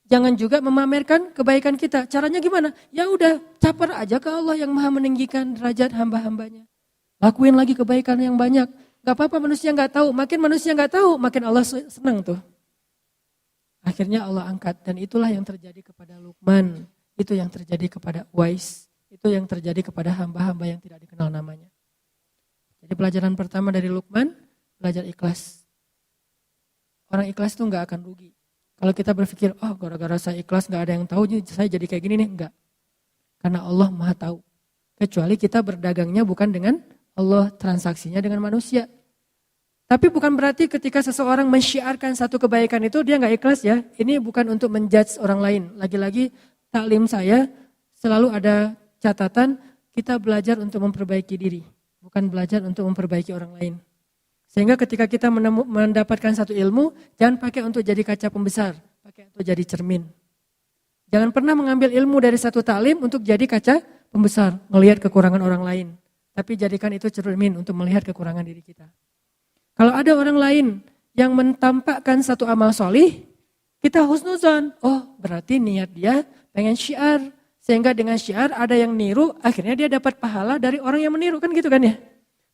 Jangan juga memamerkan kebaikan kita. Caranya gimana? Ya udah, caper aja ke Allah yang maha meninggikan derajat hamba-hambanya. Lakuin lagi kebaikan yang banyak. Gak apa-apa manusia gak tahu, makin manusia gak tahu, makin Allah senang tuh. Akhirnya Allah angkat dan itulah yang terjadi kepada Luqman. Itu yang terjadi kepada Uwais. Itu yang terjadi kepada hamba-hamba yang tidak dikenal namanya. Jadi pelajaran pertama dari Luqman, belajar ikhlas. Orang ikhlas tuh gak akan rugi. Kalau kita berpikir, oh gara-gara saya ikhlas gak ada yang tahu, saya jadi kayak gini nih. Enggak. Karena Allah maha tahu. Kecuali kita berdagangnya bukan dengan Allah, transaksinya dengan manusia. Tapi bukan berarti ketika seseorang mensyiarkan satu kebaikan itu dia gak ikhlas ya. Ini bukan untuk menjudge orang lain. Lagi-lagi taklim saya selalu ada catatan kita belajar untuk memperbaiki diri. Bukan belajar untuk memperbaiki orang lain. Sehingga ketika kita mendapatkan satu ilmu, jangan pakai untuk jadi kaca pembesar. Pakai untuk jadi cermin. Jangan pernah mengambil ilmu dari satu taklim untuk jadi kaca pembesar. Melihat kekurangan orang lain. Tapi jadikan itu cermin untuk melihat kekurangan diri kita. Kalau ada orang lain yang mentampakkan satu amal solih, kita husnuzon. Oh berarti niat dia pengen syiar. Sehingga dengan syiar ada yang niru, akhirnya dia dapat pahala dari orang yang meniru. Kan gitu kan ya.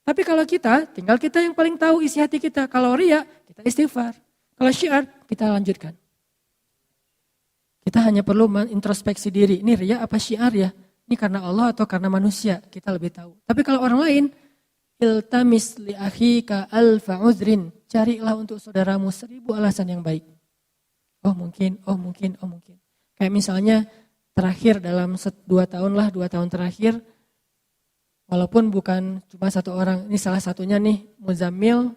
Tapi kalau kita, tinggal kita yang paling tahu isi hati kita. Kalau riya, kita istighfar. Kalau syiar, kita lanjutkan. Kita hanya perlu mengintrospeksi diri. Ini riya apa syiar ya? Ini karena Allah atau karena manusia? Kita lebih tahu. Tapi kalau orang lain, iltamis li akhika alfa uzrin. Carilah untuk saudaramu 1000 alasan yang baik. Oh mungkin. Kayak misalnya terakhir dalam 2 tahun terakhir, walaupun bukan cuma satu orang, ini salah satunya nih, Muzammil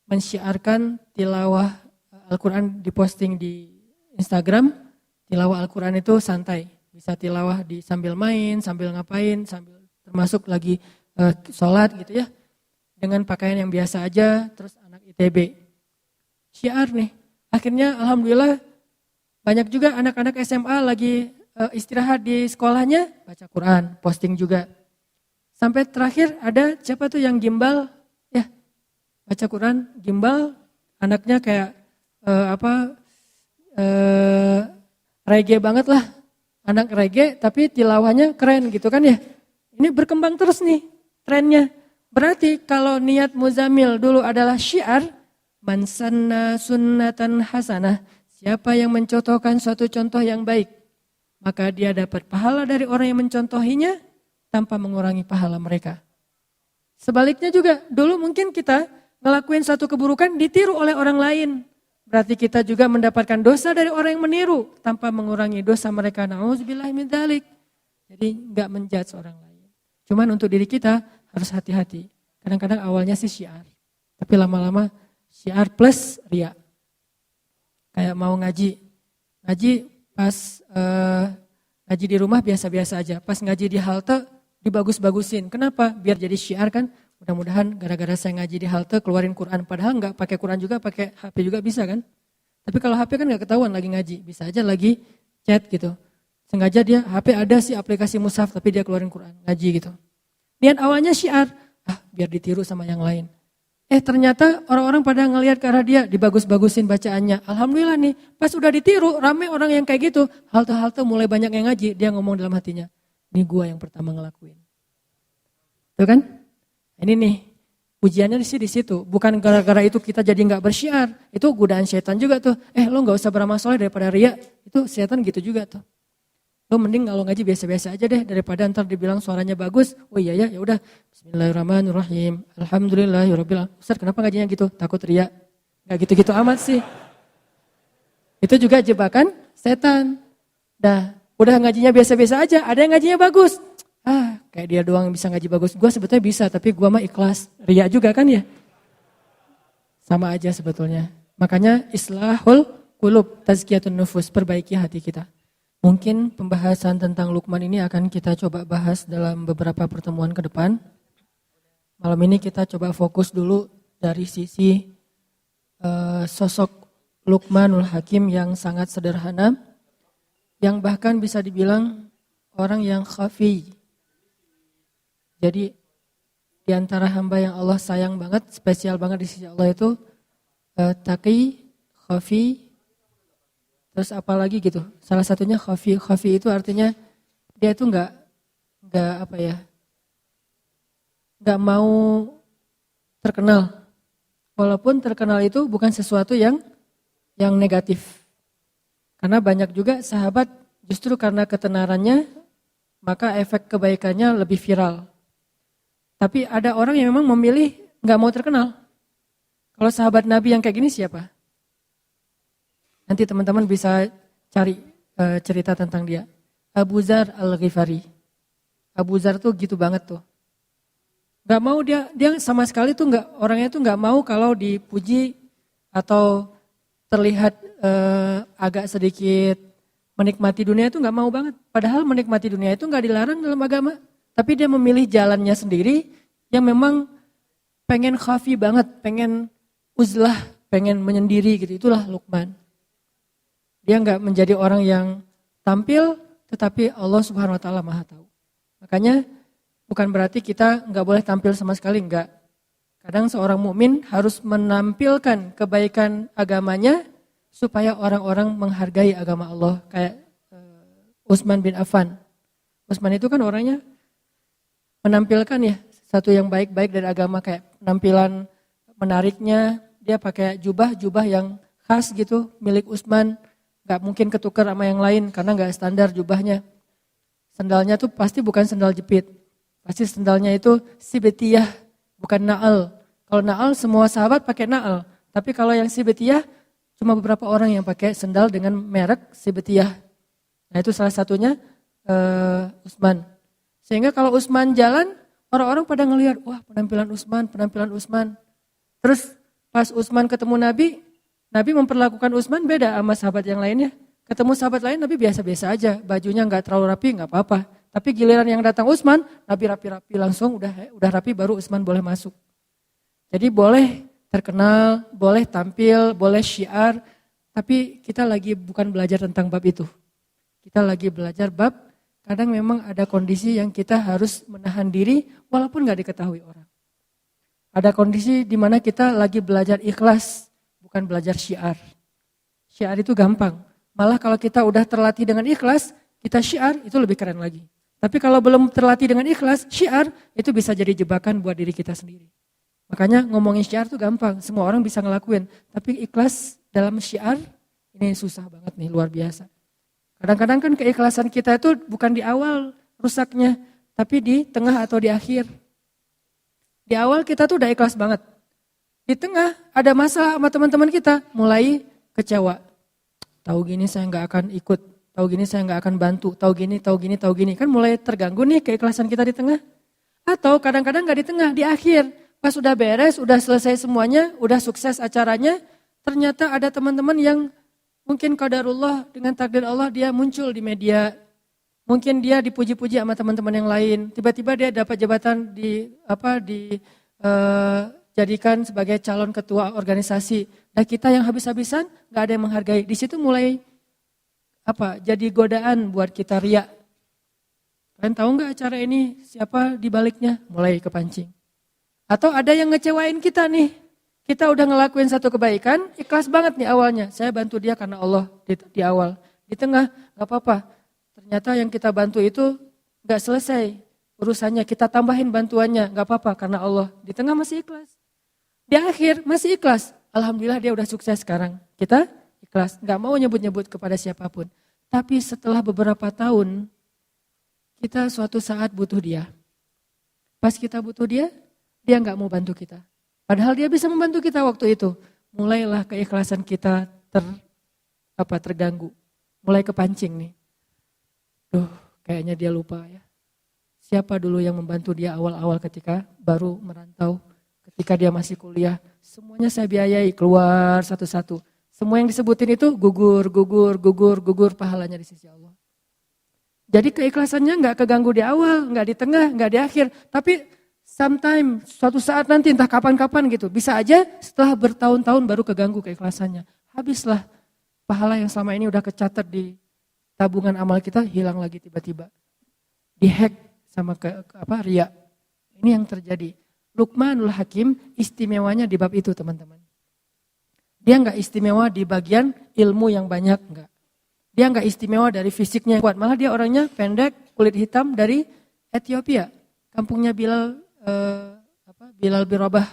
mensyiarkan tilawah Al-Quran diposting di Instagram. Tilawah Al-Quran itu santai, bisa tilawah sambil main, sambil ngapain, sambil termasuk lagi sholat gitu ya. Dengan pakaian yang biasa aja, terus anak ITB. Syiar nih, akhirnya alhamdulillah banyak juga anak-anak SMA lagi istirahat di sekolahnya, baca Quran, posting juga. Sampai terakhir ada siapa tuh yang gimbal, ya baca Quran, gimbal, anaknya kayak reggae banget lah, anak reggae tapi tilawahnya keren gitu kan ya. Ini berkembang terus nih trennya. Berarti kalau niat Muzammil dulu adalah syiar, man sanna sunnatan hasanah, siapa yang mencontohkan suatu contoh yang baik, maka dia dapat pahala dari orang yang mencontohinya tanpa mengurangi pahala mereka. Sebaliknya juga, dulu mungkin kita ngelakuin satu keburukan ditiru oleh orang lain. Berarti kita juga mendapatkan dosa dari orang yang meniru tanpa mengurangi dosa mereka. Na'udzubillahi min dzalik. Jadi enggak menjudge orang lain. Cuman untuk diri kita harus hati-hati. Kadang-kadang awalnya sih syiar. Tapi lama-lama syiar plus riya. Kayak mau ngaji. Ngaji pas ngaji di rumah biasa-biasa aja. Pas ngaji di halte dibagus-bagusin. Kenapa? Biar jadi syiar kan. Mudah-mudahan gara-gara saya ngaji di halte keluarin Quran. Padahal enggak pakai Quran juga, pakai HP juga bisa kan. Tapi kalau HP kan gak ketahuan lagi ngaji, bisa aja lagi chat gitu. Sengaja dia HP ada sih aplikasi mushaf tapi dia keluarin Quran, ngaji gitu. Niat awalnya syiar, biar ditiru sama yang lain. Ternyata orang-orang pada ngelihat ke arah dia, dibagus-bagusin bacaannya. Alhamdulillah nih, pas udah ditiru, rame orang yang kayak gitu. Halte-halte mulai banyak yang ngaji, dia ngomong dalam hatinya, ini gua yang pertama ngelakuin. Tuh kan? Ini nih, ujiannya di situ. Bukan gara-gara itu kita jadi gak bersyiar. Itu godaan setan juga tuh. Lo gak usah beramal soleh daripada riya. Itu setan gitu juga tuh. Lo mending kalau ngaji biasa-biasa aja deh daripada ntar dibilang suaranya bagus. Oh iya ya udah. Bismillahirrahmanirrahim. Alhamdulillahirabbil alamin. Ustaz kenapa ngajinya gitu? Takut riya. Gak gitu-gitu amat sih. Itu juga jebakan setan. Udah ngajinya biasa-biasa aja. Ada yang ngajinya bagus. Kayak dia doang yang bisa ngaji bagus. Gua sebetulnya bisa tapi gua mah ikhlas. Riya juga kan ya? Sama aja sebetulnya. Makanya islahul qulub, tazkiyatun nufus, perbaiki hati kita. Mungkin pembahasan tentang Luqman ini akan kita coba bahas dalam beberapa pertemuan ke depan. Malam ini kita coba fokus dulu dari sisi sosok Luqmanul Hakim yang sangat sederhana, yang bahkan bisa dibilang orang yang khafi. Jadi di antara hamba yang Allah sayang banget, spesial banget di sisi Allah itu taqi, khafi, terus apa lagi gitu. Salah satunya khafi. Khafi itu artinya dia itu enggak mau terkenal. Walaupun terkenal itu bukan sesuatu yang negatif. Karena banyak juga sahabat justru karena ketenarannya maka efek kebaikannya lebih viral. Tapi ada orang yang memang memilih enggak mau terkenal. Kalau sahabat Nabi yang kayak gini siapa? Nanti teman-teman bisa cari cerita tentang dia. Abu Dzar Al-Ghifari. Abu Dzar tuh gitu banget tuh. Gak mau dia sama sekali tuh orangnya tuh gak mau kalau dipuji atau terlihat agak sedikit menikmati dunia itu gak mau banget. Padahal menikmati dunia itu gak dilarang dalam agama. Tapi dia memilih jalannya sendiri yang memang pengen khafi banget, pengen uzlah, pengen menyendiri gitu. Itulah Luqman. Dia enggak menjadi orang yang tampil, tetapi Allah Subhanahu Wa Taala Maha Tahu. Makanya bukan berarti kita enggak boleh tampil sama sekali, enggak. Kadang seorang mukmin harus menampilkan kebaikan agamanya supaya orang-orang menghargai agama Allah. Kayak Utsman bin Affan. Utsman itu kan orangnya menampilkan ya satu yang baik-baik dari agama, kayak penampilan menariknya, dia pakai jubah yang khas gitu milik Utsman. Gak mungkin ketukar sama yang lain karena gak standar jubahnya. Sendalnya tuh pasti bukan sendal jepit. Pasti sendalnya itu sibetiyah, bukan na'al. Kalau na'al semua sahabat pakai na'al. Tapi kalau yang sibetiyah cuma beberapa orang yang pakai sendal dengan merek sibetiyah. Nah itu salah satunya Utsman. Sehingga kalau Utsman jalan, orang-orang pada ngelihat, wah penampilan Utsman. Terus pas Utsman ketemu Nabi memperlakukan Utsman beda sama sahabat yang lainnya. Ketemu sahabat lain Nabi biasa-biasa aja, bajunya nggak terlalu rapi, nggak apa-apa. Tapi giliran yang datang Utsman, Nabi rapi-rapi langsung, udah rapi baru Utsman boleh masuk. Jadi boleh terkenal, boleh tampil, boleh syiar, tapi kita lagi bukan belajar tentang bab itu. Kita lagi belajar bab, kadang memang ada kondisi yang kita harus menahan diri walaupun nggak diketahui orang. Ada kondisi di mana kita lagi belajar ikhlas, bukan belajar syiar. Syiar itu gampang. Malah kalau kita udah terlatih dengan ikhlas, kita syiar itu lebih keren lagi. Tapi kalau belum terlatih dengan ikhlas, syiar itu bisa jadi jebakan buat diri kita sendiri. Makanya ngomongin syiar itu gampang, semua orang bisa ngelakuin. Tapi ikhlas dalam syiar ini susah banget nih, luar biasa. Kadang-kadang kan keikhlasan kita itu bukan di awal rusaknya, tapi di tengah atau di akhir. Di awal kita tuh udah ikhlas banget. Di tengah ada masalah sama teman-teman kita, mulai kecewa. Tahu gini saya nggak akan ikut, tahu gini saya nggak akan bantu, tahu gini. Kan mulai terganggu nih keikhlasan kita di tengah. Atau kadang-kadang nggak di tengah, di akhir. Pas udah beres, udah selesai semuanya, udah sukses acaranya, ternyata ada teman-teman yang mungkin qadarullah dengan takdir Allah dia muncul di media. Mungkin dia dipuji-puji sama teman-teman yang lain. Tiba-tiba dia dapat jabatan di jadikan sebagai calon ketua organisasi. Dan kita yang habis-habisan gak ada yang menghargai. Di situ mulai jadi godaan buat kita riya. Kalian tahu gak acara ini siapa di baliknya? Mulai kepancing. Atau ada yang ngecewain kita nih. Kita udah ngelakuin satu kebaikan, ikhlas banget nih awalnya. Saya bantu dia karena Allah di awal. Di tengah gak apa-apa. Ternyata yang kita bantu itu gak selesai urusannya. Kita tambahin bantuannya, gak apa-apa karena Allah. Di tengah masih ikhlas. Di akhir masih ikhlas. Alhamdulillah dia udah sukses sekarang. Kita ikhlas, gak mau nyebut-nyebut kepada siapapun. Tapi setelah beberapa tahun, kita suatu saat butuh dia. Pas kita butuh dia gak mau bantu kita. Padahal dia bisa membantu kita waktu itu. Mulailah keikhlasan kita terganggu. Mulai kepancing nih. Kayaknya dia lupa ya. Siapa dulu yang membantu dia awal-awal ketika baru merantau. Ketika dia masih kuliah. Semuanya saya biayai keluar satu-satu. Semua yang disebutin itu gugur pahalanya di sisi Allah. Jadi keikhlasannya gak keganggu di awal, gak di tengah, gak di akhir. Tapi sometime, suatu saat nanti entah kapan-kapan gitu. Bisa aja setelah bertahun-tahun baru keganggu keikhlasannya. Habislah pahala yang selama ini udah kecatat di tabungan amal kita hilang lagi tiba-tiba. Dihack sama riya. Ini yang terjadi. Luqmanul Hakim istimewanya di bab itu teman-teman. Dia enggak istimewa di bagian ilmu yang banyak, enggak. Dia enggak istimewa dari fisiknya yang kuat. Malah dia orangnya pendek, kulit hitam dari Ethiopia. Kampungnya Bilal bin Rabah.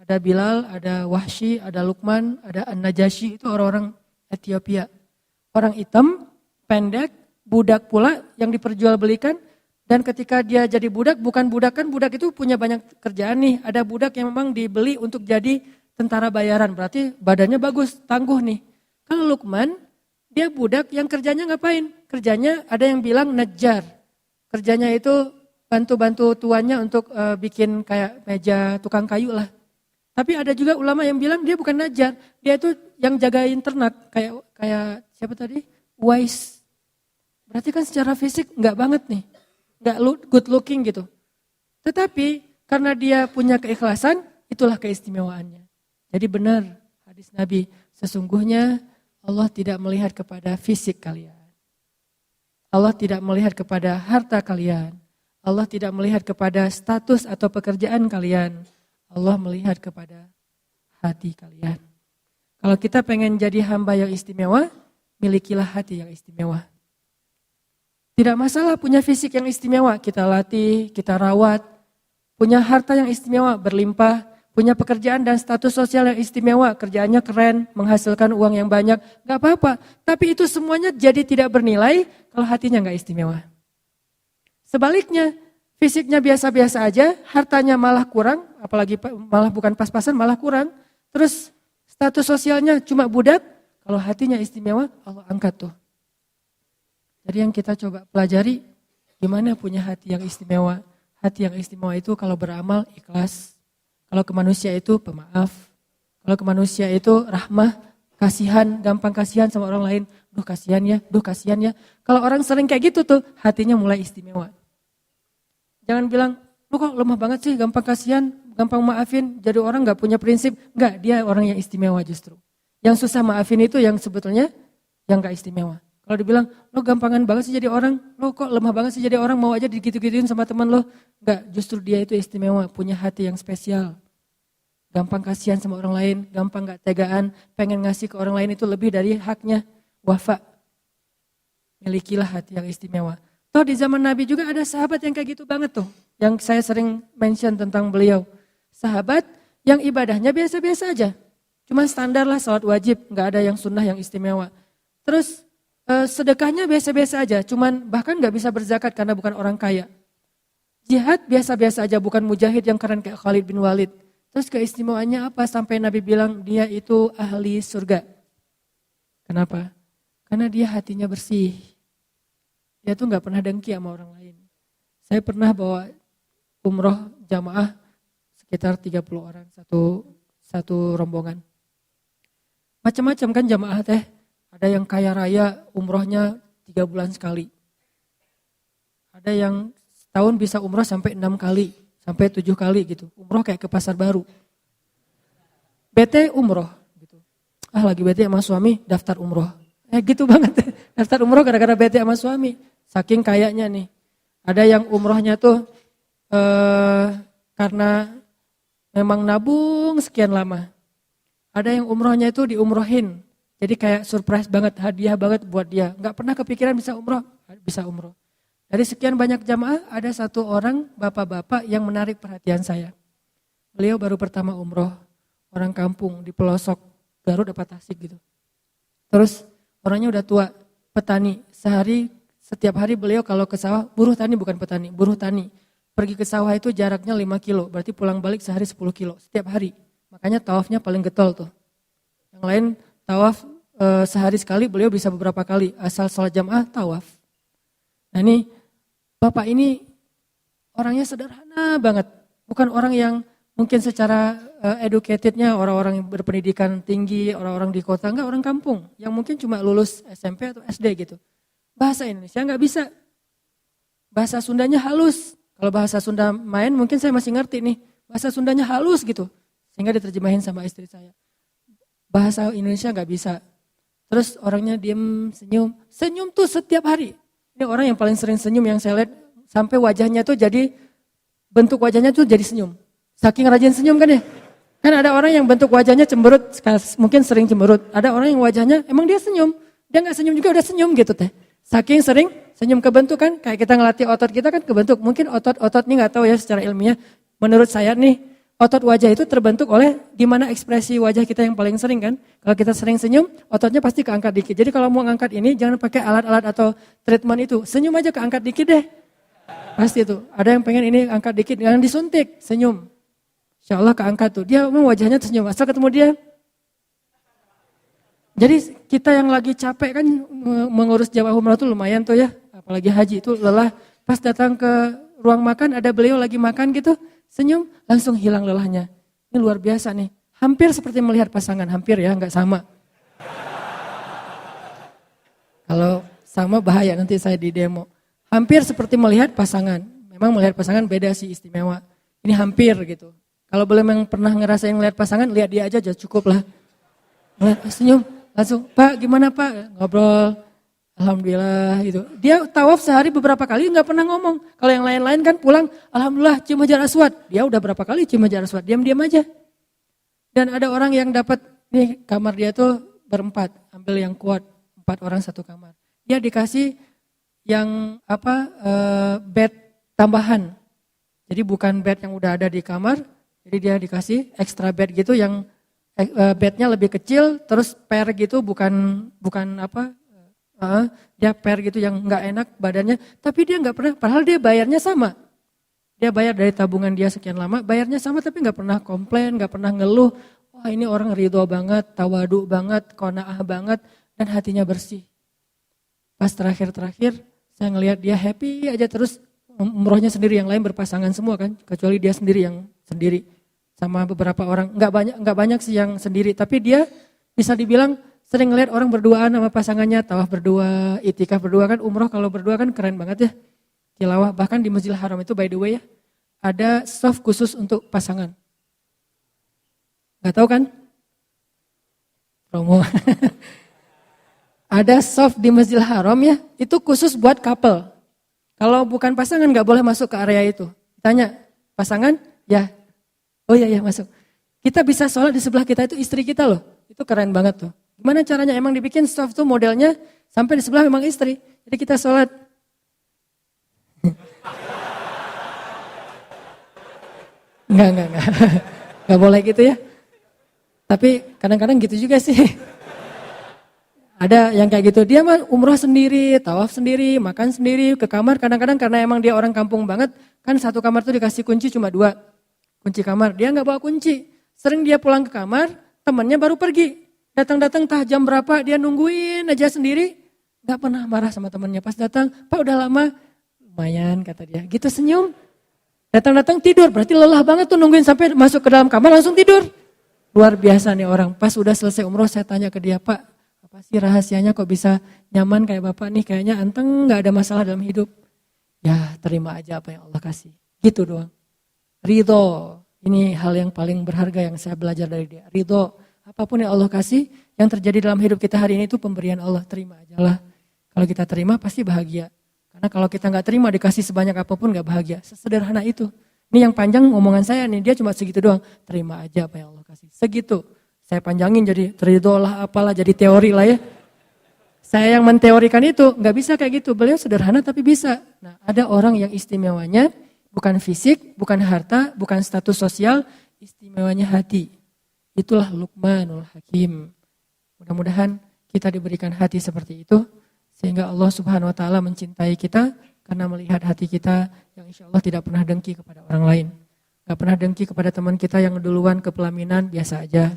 Ada Bilal, ada Wahsy, ada Luqman, ada An-Najasyi, itu orang-orang Ethiopia. Orang hitam, pendek, budak pula yang diperjualbelikan. Dan ketika dia jadi budak, bukan budak kan budak itu punya banyak kerjaan nih. Ada budak yang memang dibeli untuk jadi tentara bayaran. Berarti badannya bagus, tangguh nih. Kalau Luqman, dia budak yang kerjanya ngapain? Kerjanya ada yang bilang najjar. Kerjanya itu bantu-bantu tuannya untuk bikin kayak meja tukang kayu lah. Tapi ada juga ulama yang bilang dia bukan najjar. Dia itu yang jagain ternak. Kayak siapa tadi? Uwais. Berarti kan secara fisik enggak banget nih. Enggak good looking gitu. Tetapi karena dia punya keikhlasan, itulah keistimewaannya. Jadi benar hadis Nabi, sesungguhnya Allah tidak melihat kepada fisik kalian. Allah tidak melihat kepada harta kalian. Allah tidak melihat kepada status atau pekerjaan kalian. Allah melihat kepada hati kalian. Kalau kita pengen jadi hamba yang istimewa, milikilah hati yang istimewa. Tidak masalah punya fisik yang istimewa, kita latih, kita rawat. Punya harta yang istimewa, berlimpah. Punya pekerjaan dan status sosial yang istimewa, kerjaannya keren, menghasilkan uang yang banyak. Gak apa-apa, tapi itu semuanya jadi tidak bernilai kalau hatinya gak istimewa. Sebaliknya, fisiknya biasa-biasa aja, hartanya malah kurang, apalagi malah bukan pas-pasan, malah kurang. Terus status sosialnya cuma budak, kalau hatinya istimewa, Allah angkat tuh. Jadi yang kita coba pelajari, gimana punya hati yang istimewa. Hati yang istimewa itu kalau beramal ikhlas. Kalau ke manusia itu pemaaf. Kalau ke manusia itu rahmah, kasihan, gampang kasihan sama orang lain. Duh kasihan ya. Kalau orang sering kayak gitu tuh, hatinya mulai istimewa. Jangan bilang, lu kok lemah banget sih, gampang kasihan, gampang maafin. Jadi orang gak punya prinsip. Enggak, dia orang yang istimewa justru. Yang susah maafin itu yang sebetulnya yang gak istimewa. Kalau dibilang, lo gampangan banget sih jadi orang, lo kok lemah banget sih jadi orang, mau aja digitu-gituin sama teman lo. Enggak, justru dia itu istimewa, punya hati yang spesial. Gampang kasihan sama orang lain, gampang gak tegaan, pengen ngasih ke orang lain itu lebih dari haknya. Wafa, milikilah hati yang istimewa. Toh di zaman Nabi juga ada sahabat yang kayak gitu banget tuh. Yang saya sering mention tentang beliau. Sahabat yang ibadahnya biasa-biasa aja. Cuma standar lah salat wajib, gak ada yang sunnah yang istimewa. Terus sedekahnya biasa-biasa aja, cuman bahkan gak bisa berzakat karena bukan orang kaya. Jihad biasa-biasa aja, bukan mujahid yang keren kayak Khalid bin Walid. Terus keistimewaannya apa sampai Nabi bilang dia itu ahli surga. Kenapa? Karena dia hatinya bersih. Dia tuh gak pernah dengki sama orang lain. Saya pernah bawa umroh jamaah sekitar 30 orang, satu rombongan. Macam-macam kan jamaah teh. Ada yang kaya raya umrohnya 3 bulan sekali. Ada yang setahun bisa umroh sampai 6 kali. sampai 7 kali gitu. Umroh kayak ke pasar baru. Bete umroh gitu. Lagi bete sama suami daftar umroh. Gitu banget. Daftar umroh gara-gara bete sama suami. Saking kayaknya nih. Ada yang umrohnya tuh karena memang nabung sekian lama. Ada yang umrohnya itu diumrohin. Jadi kayak surprise banget, hadiah banget buat dia. Gak pernah kepikiran bisa umroh. Dari sekian banyak jamaah, ada satu orang bapak-bapak yang menarik perhatian saya. Beliau baru pertama umroh, orang kampung di pelosok Garut apa Tasik gitu. Terus orangnya udah tua, petani. Setiap hari beliau kalau ke sawah, buruh tani bukan petani, buruh tani. Pergi ke sawah itu jaraknya 5 kilo, berarti pulang balik sehari 10 kilo setiap hari. Makanya tawafnya paling getol tuh. Yang lain tawaf sehari sekali, beliau bisa beberapa kali. Asal sholat jamaah tawaf. Nah ini, bapak ini orangnya sederhana banget. Bukan orang yang mungkin secara educatednya orang-orang yang berpendidikan tinggi, orang-orang di kota. Enggak, orang kampung. Yang mungkin cuma lulus SMP atau SD gitu. Bahasa Indonesia enggak bisa. Bahasa Sundanya halus. Kalau bahasa Sunda main mungkin saya masih ngerti nih. Bahasa Sundanya halus gitu. Sehingga diterjemahin sama istri saya. Bahasa Indonesia enggak bisa. Terus orangnya diem, senyum. Senyum tuh setiap hari. Ini orang yang paling sering senyum yang saya lihat. Sampai wajahnya tuh jadi, bentuk wajahnya tuh jadi senyum. Saking rajin senyum kan ya. Kan ada orang yang bentuk wajahnya cemberut, mungkin sering cemberut. Ada orang yang wajahnya emang dia senyum. Dia gak senyum juga udah senyum gitu teh. Saking sering senyum kebentuk kan, kayak kita ngelatih otot kita kan kebentuk. Mungkin otot-otot ini gak tahu ya secara ilmiah. Menurut saya nih, otot wajah itu terbentuk oleh gimana ekspresi wajah kita yang paling sering kan. Kalau kita sering senyum, ototnya pasti keangkat dikit. Jadi kalau mau ngangkat ini, jangan pakai alat-alat atau treatment itu. Senyum aja keangkat dikit deh. Pasti itu. Ada yang pengen ini angkat dikit, jangan disuntik, senyum. Insya Allah keangkat tuh. Dia wajahnya senyum, asal ketemu dia. Jadi kita yang lagi capek kan mengurus jamaah umrah tuh lumayan tuh ya. Apalagi haji itu lelah. Pas datang ke ruang makan ada beliau lagi makan gitu. Senyum langsung hilang lelahnya. Ini luar biasa nih. Hampir seperti melihat pasangan. Hampir ya gak sama. Kalau sama bahaya nanti saya di demo. Hampir seperti melihat pasangan. Memang melihat pasangan beda sih istimewa. Ini hampir gitu. Kalau belum yang pernah ngerasain melihat pasangan, lihat dia aja cukup lah. Senyum. Langsung, Pak gimana Pak? Ngobrol, alhamdulillah gitu. Dia tawaf sehari beberapa kali gak pernah ngomong. Kalau yang lain-lain kan pulang, alhamdulillah cium hajar aswad. Dia udah berapa kali cium hajar aswad, diam-diam aja. Dan ada orang yang dapat, nih kamar dia tuh berempat, ambil yang kuat, 4 orang satu kamar. Dia dikasih yang bed tambahan. Jadi bukan bed yang udah ada di kamar, jadi dia dikasih extra bed gitu yang bednya lebih kecil, terus pair gitu, dia pair gitu yang nggak enak badannya, tapi dia nggak pernah, padahal dia bayarnya sama, dia bayar dari tabungan dia sekian lama, bayarnya sama tapi nggak pernah komplain, nggak pernah ngeluh, wah ini orang ridho banget, tawadu banget, qanaah banget, dan hatinya bersih. Pas terakhir saya ngelihat dia happy aja terus, umrohnya sendiri, yang lain berpasangan semua kan, kecuali dia sendiri yang sendiri. Sama beberapa orang, nggak banyak sih yang sendiri, tapi dia bisa dibilang sering ngeliat orang berduaan sama pasangannya, tawaf berdua, itikaf berdua kan, umroh kalau berdua kan keren banget ya, tilawah. Bahkan di Masjidil Haram itu by the way ya, ada soft khusus untuk pasangan. Nggak tahu kan? Promo. Ada soft di Masjidil Haram ya, itu khusus buat couple. Kalau bukan pasangan nggak boleh masuk ke area itu. Tanya, pasangan? Ya. Oh iya masuk. Kita bisa sholat di sebelah kita itu istri kita loh. Itu keren banget tuh. Gimana caranya? Emang dibikin soft tuh modelnya sampai di sebelah memang istri. Jadi kita sholat. Enggak. Enggak boleh gitu ya. Tapi kadang-kadang gitu juga sih. Ada yang kayak gitu. Dia mah umroh sendiri, tawaf sendiri, makan sendiri, ke kamar. Kadang-kadang karena emang dia orang kampung banget. Kan satu kamar tuh dikasih kunci cuma 2. Kunci kamar, dia gak bawa kunci. Sering dia pulang ke kamar, temannya baru pergi. Datang-datang entah jam berapa, dia nungguin aja sendiri. Gak pernah marah sama temannya. Pas datang, Pak udah lama. Lumayan kata dia, gitu senyum. Datang-datang tidur, berarti lelah banget tuh nungguin sampai masuk ke dalam kamar langsung tidur. Luar biasa nih orang. Pas udah selesai umroh saya tanya ke dia, Pak apa sih rahasianya kok bisa nyaman kayak Bapak nih? Kayaknya anteng gak ada masalah dalam hidup. Ya terima aja apa yang Allah kasih. Gitu doang. Ridho, ini hal yang paling berharga yang saya belajar dari dia. Ridho, apapun yang Allah kasih, yang terjadi dalam hidup kita hari ini itu pemberian Allah, terima aja lah. Kalau kita terima pasti bahagia. Karena kalau kita nggak terima dikasih sebanyak apapun nggak bahagia. Sesederhana itu. Ini yang panjang omongan saya nih, dia cuma segitu doang. Terima aja apa yang Allah kasih. Segitu. Saya panjangin jadi ridho lah apalah, jadi teori lah ya. Saya yang menteorikan itu nggak bisa kayak gitu. Beliau sederhana tapi bisa. Nah, ada orang yang istimewanya bukan fisik, bukan harta, bukan status sosial, istimewanya hati. Itulah Luqmanul Hakim. Mudah-mudahan kita diberikan hati seperti itu, sehingga Allah Subhanahu Wa Taala mencintai kita karena melihat hati kita yang insya Allah tidak pernah dengki kepada orang lain. Gak pernah dengki kepada teman kita yang duluan ke pelaminan, biasa aja.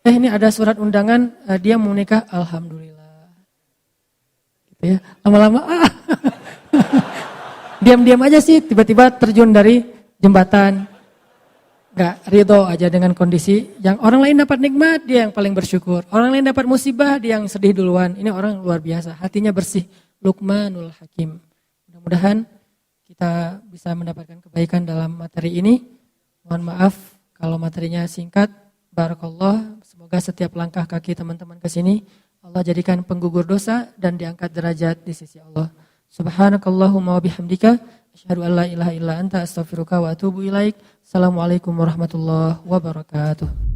Ini ada surat undangan, dia mau nikah, alhamdulillah. Gitu ya. Lama-lama, diam-diam aja sih, tiba-tiba terjun dari jembatan. Gak ridho aja dengan kondisi yang orang lain dapat nikmat, dia yang paling bersyukur. Orang lain dapat musibah, dia yang sedih duluan. Ini orang luar biasa, hatinya bersih. Luqmanul Hakim. Mudah-mudahan kita bisa mendapatkan kebaikan dalam materi ini. Mohon maaf kalau materinya singkat. Barakallah. Semoga setiap langkah kaki teman-teman ke sini Allah jadikan penggugur dosa dan diangkat derajat di sisi Allah. Subhanakallahumma wa bihamdika asyhadu an la ilaha illa anta astaghfiruka wa atubu ilaik. Assalamualaikum warahmatullahi wabarakatuh.